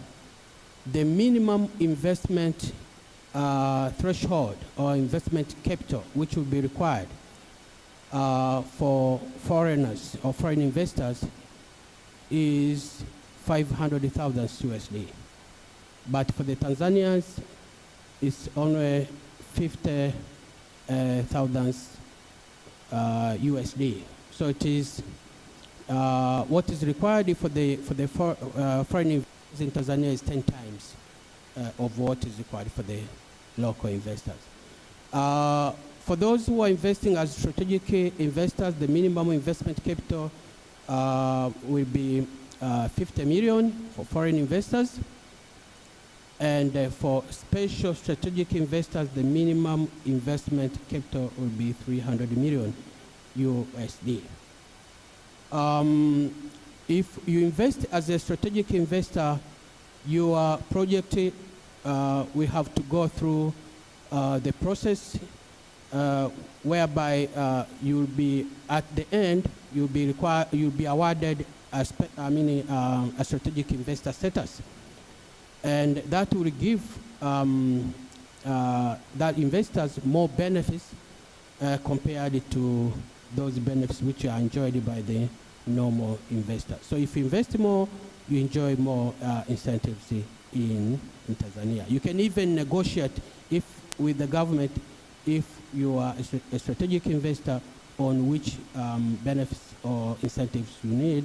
the minimum investment threshold or investment capital which will be required for foreigners or foreign investors is 500,000 USD. But for the Tanzanians, it's only 50,000 USD. So it is what is required for the foreign investors in Tanzania is 10 times of what is required for the local investors. For those who are investing as strategic investors, the minimum investment capital will be 50 million for foreign investors. And for special strategic investors, the minimum investment capital will be 300 million USD. If you invest as a strategic investor, your project will have to go through the process whereby you'll be at the end you'll be awarded a strategic investor status, and that will give that investors more benefits compared to those benefits which are enjoyed by the normal investor. So if you invest more, you enjoy more incentives in Tanzania. You can even negotiate with the government if you are a strategic investor on which benefits or incentives you need,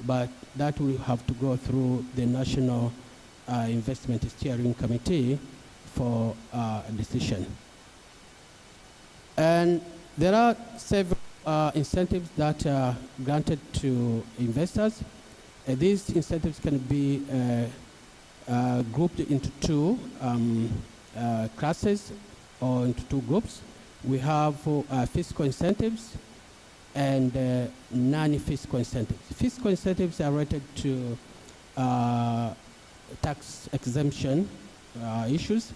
but that will have to go through the National Investment Steering Committee for a decision. And there are several incentives that are granted to investors. These incentives can be grouped into two classes or into two groups. We have fiscal incentives and non-fiscal incentives. Fiscal incentives are related to tax exemption issues,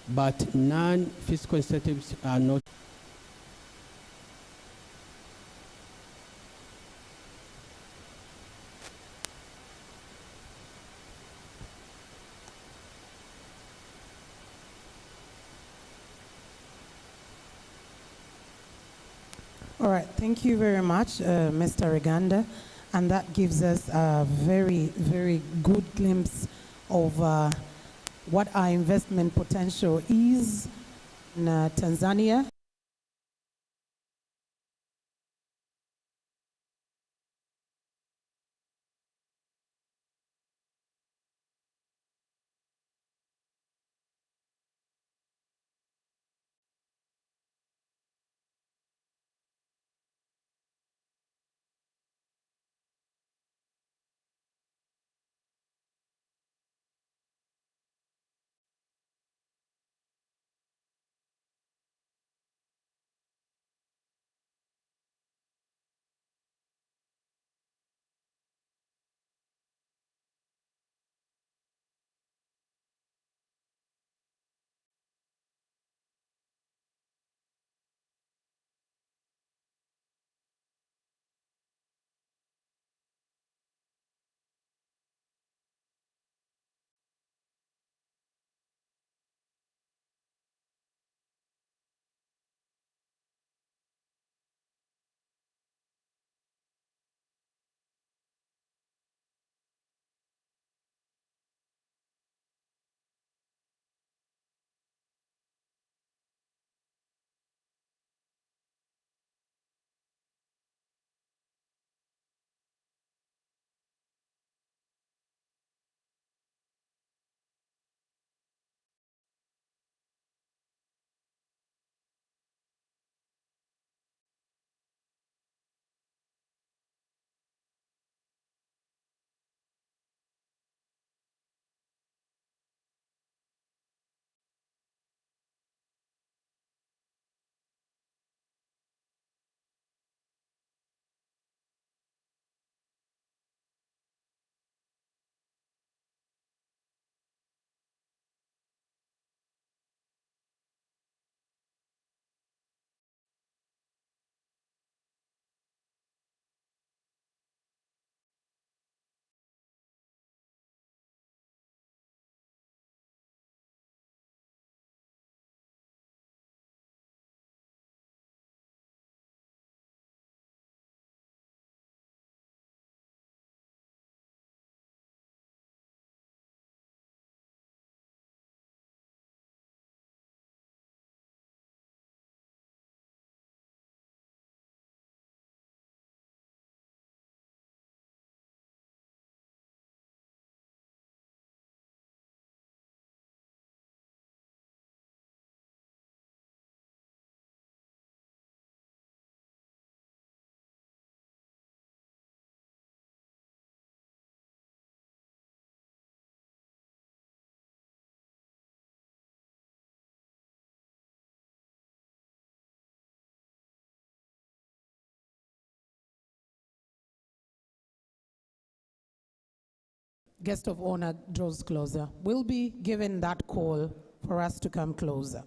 but non-fiscal incentives are not. All right, thank you very much, Mr. Uganda. And that gives us a very, very good glimpse of what our investment potential is in Tanzania. guest of honor draws closer, will be given that call for us to come closer.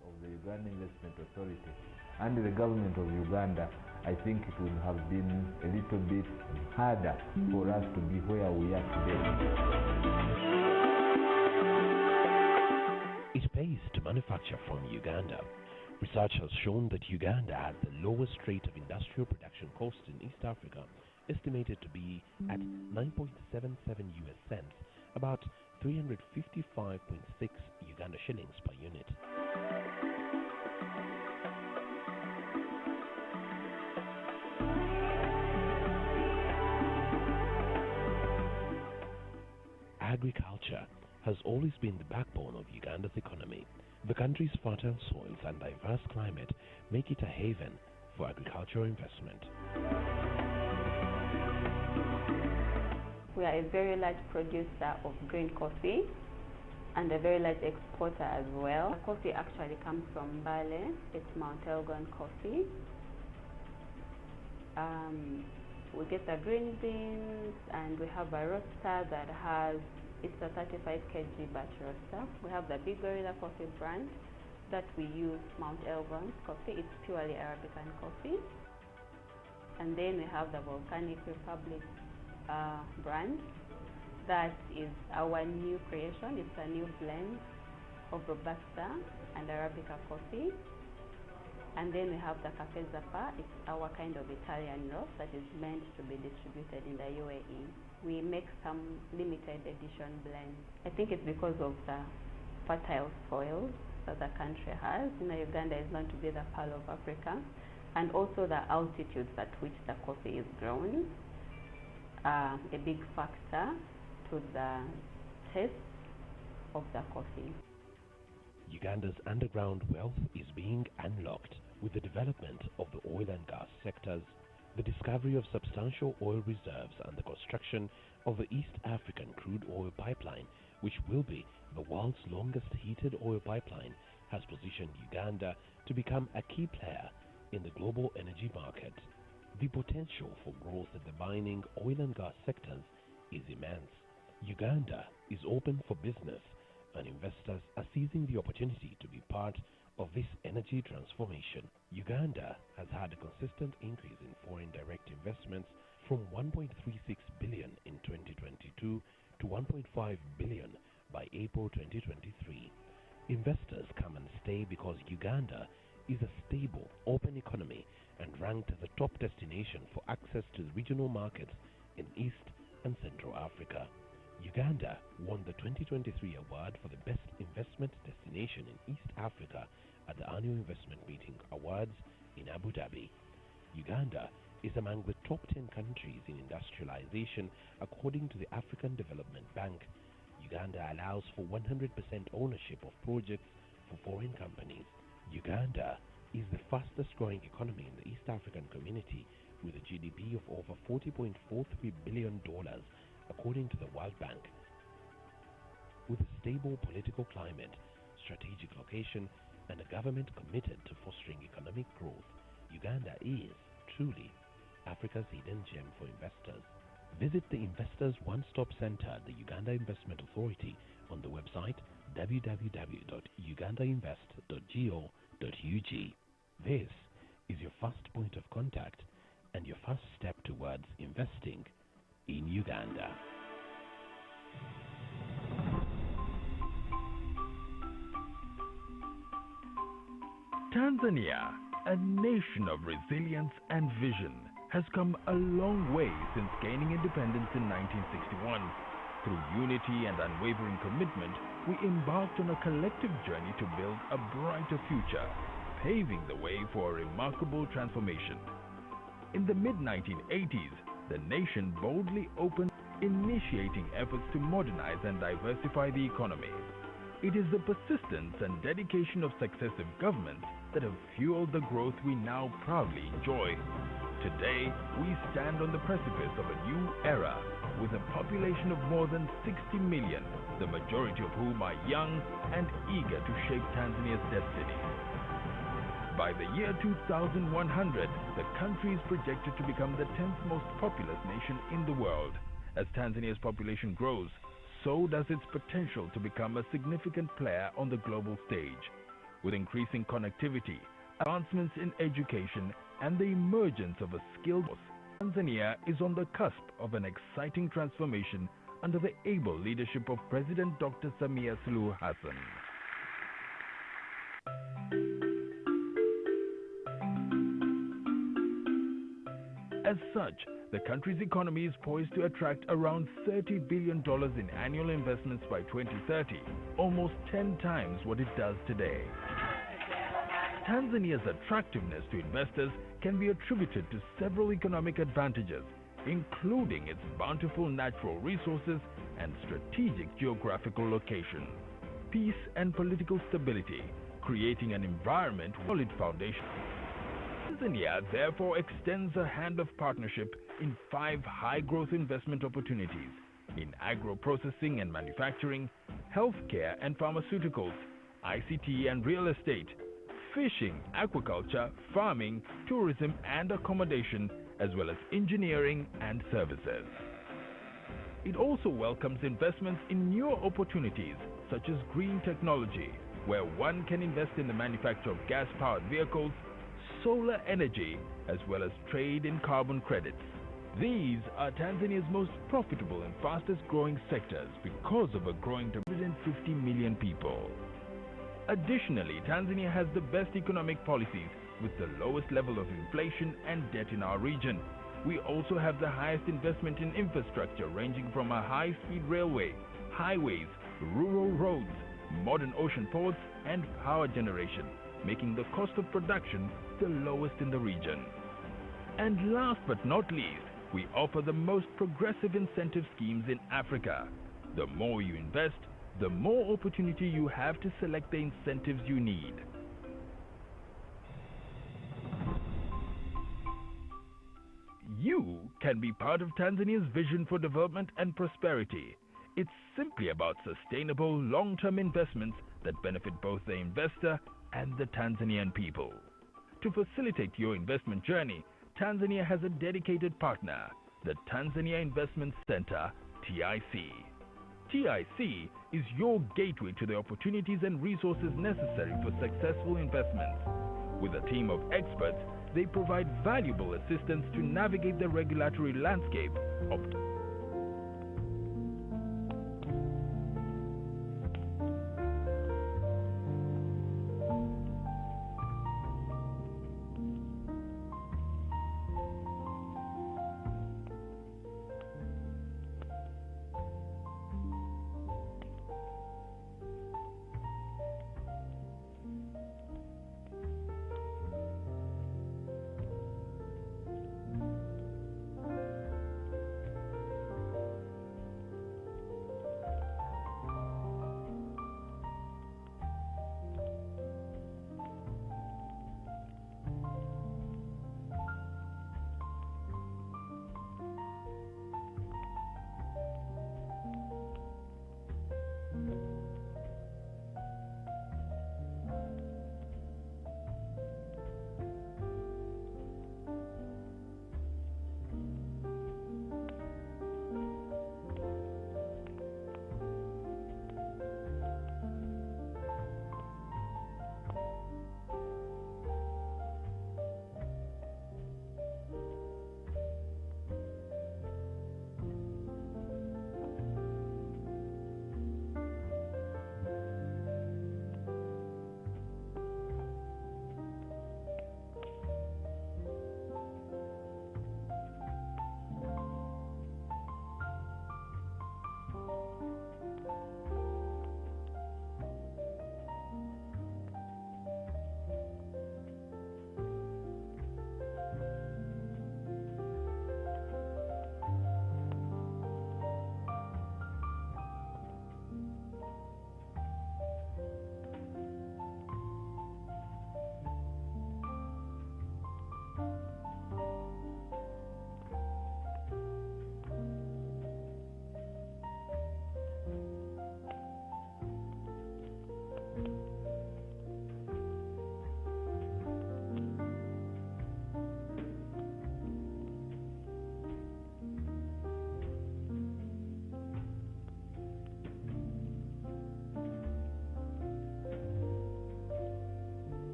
Of the Uganda Investment Authority and the government of Uganda, I think it would have been a little bit harder for us to be where we are today. It pays to manufacture from Uganda. Research has shown that Uganda has the lowest rate of industrial production cost in East Africa, estimated to be at 9.77 US cents, about 355.6 Uganda shillings per unit. Agriculture has always been the backbone of Uganda's economy. The country's fertile soils and diverse climate make it a haven for agricultural investment. We are a very large producer of green coffee and a very large exporter as well. The coffee actually comes from Mbali. It's Mount Elgon coffee. We get the green beans, and we have a roaster that has, it's a 35 kg batch roaster. We have the Big Gorilla coffee brand that we use, Mount Elgon coffee. It's purely Arabican coffee. And then we have the Volcanic Republic brand. That is our new creation. It's a new blend of Robusta and Arabica coffee. And then we have the Cafe Zappa. It's our kind of Italian roast that is meant to be distributed in the UAE. We make some limited edition blends. I think it's because of the fertile soils that the country has. You know, Uganda is known to be the pearl of Africa, and also the altitudes at which the coffee is grown, a big factor to the taste of the coffee. Uganda's underground wealth is being unlocked with the development of the oil and gas sectors, the discovery of substantial oil reserves, and the construction of the East African crude oil pipeline, which will be the world's longest heated oil pipeline, has positioned Uganda to become a key player in the global energy market. The potential for growth in the mining, oil and gas sectors is immense. Uganda is open for business, and investors are seizing the opportunity to be part of this energy transformation. Uganda has had a consistent increase in foreign direct investments from 1.36 billion in 2022 to 1.5 billion by April 2023. Investors come and stay because Uganda is a stable, open economy and ranked as a top destination for access to the regional markets in East and Central Africa. Uganda won the 2023 award for the best investment destination in East Africa at the annual investment meeting awards in Abu Dhabi. Uganda is among the top 10 countries in industrialization according to the African Development Bank. Uganda allows for 100% ownership of projects for foreign companies. Uganda is the fastest growing economy in the East African community with a GDP of over $40.43 billion according to the World Bank. With a stable political climate, strategic location, and a government committed to fostering economic growth, Uganda is truly Africa's hidden gem for investors. Visit the Investors One-Stop Center, the Uganda Investment Authority, on the website www.ugandainvest.go.ug. This is your first point of contact and your first step towards investing in Uganda. Tanzania, a nation of resilience and vision, has come a long way since gaining independence in 1961. Through unity and unwavering commitment, we embarked on a collective journey to build a brighter future, paving the way for a remarkable transformation. In the mid-1980s, the nation boldly opened, initiating efforts to modernize and diversify the economy. It is the persistence and dedication of successive governments that have fueled the growth we now proudly enjoy. Today, we stand on the precipice of a new era with a population of more than 60 million, the majority of whom are young and eager to shape Tanzania's destiny. By the year 2100, the country is projected to become the 10th most populous nation in the world. As Tanzania's population grows, so does its potential to become a significant player on the global stage. With increasing connectivity, advancements in education, and the emergence of a skilled force, Tanzania is on the cusp of an exciting transformation under the able leadership of President Dr. Samia Suluhu Hassan. As such, the country's economy is poised to attract around $30 billion in annual investments by 2030, almost 10 times what it does today. Tanzania's attractiveness to investors can be attributed to several economic advantages, including its bountiful natural resources and strategic geographical location, peace and political stability, creating an environment with solid foundation. Tanzania therefore extends a hand of partnership in 5 high-growth investment opportunities in agro-processing and manufacturing, healthcare and pharmaceuticals, ICT and real estate, fishing, aquaculture, farming, tourism and accommodation, as well as engineering and services. It also welcomes investments in newer opportunities such as green technology, where one can invest in the manufacture of gas-powered vehicles, solar energy, as well as trade in carbon credits. These are Tanzania's most profitable and fastest growing sectors because of a growing to 150 million people. Additionally, Tanzania has the best economic policies with the lowest level of inflation and debt in our region. We also have the highest investment in infrastructure, ranging from a high-speed railway, highways, rural roads, modern ocean ports, and power generation, making the cost of production the lowest in the region. And last but not least, we offer the most progressive incentive schemes in Africa. The more you invest, the more opportunity you have to select the incentives you need. You can be part of Tanzania's vision for development and prosperity. It's simply about sustainable, long-term investments that benefit both the investor and the Tanzanian people. To facilitate your investment journey, Tanzania has a dedicated partner, the Tanzania Investment Center, TIC. TIC is your gateway to the opportunities and resources necessary for successful investments. With a team of experts, they provide valuable assistance to navigate the regulatory landscape of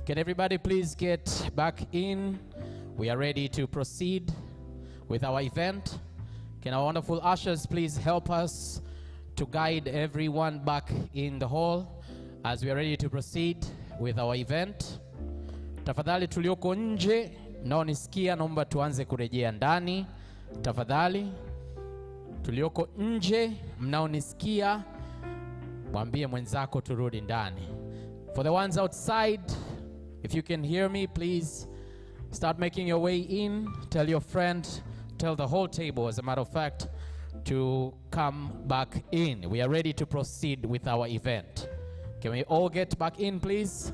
Can everybody please get back in? We are ready to proceed with our event. Can our wonderful ushers please help us to guide everyone back in the hall as we are ready to proceed with our event. Tafadhali tulioko nje, mnaonisikia naomba tuanze kurejea ndani. Tafadhali tulioko nje, mnaonisikia mwambie mwenzako turudi ndani. For the ones outside, if you can hear me, please start making your way in. Tell your friend, tell the whole table, as a matter of fact, to come back in. We are ready to proceed with our event. Can we all get back in, please?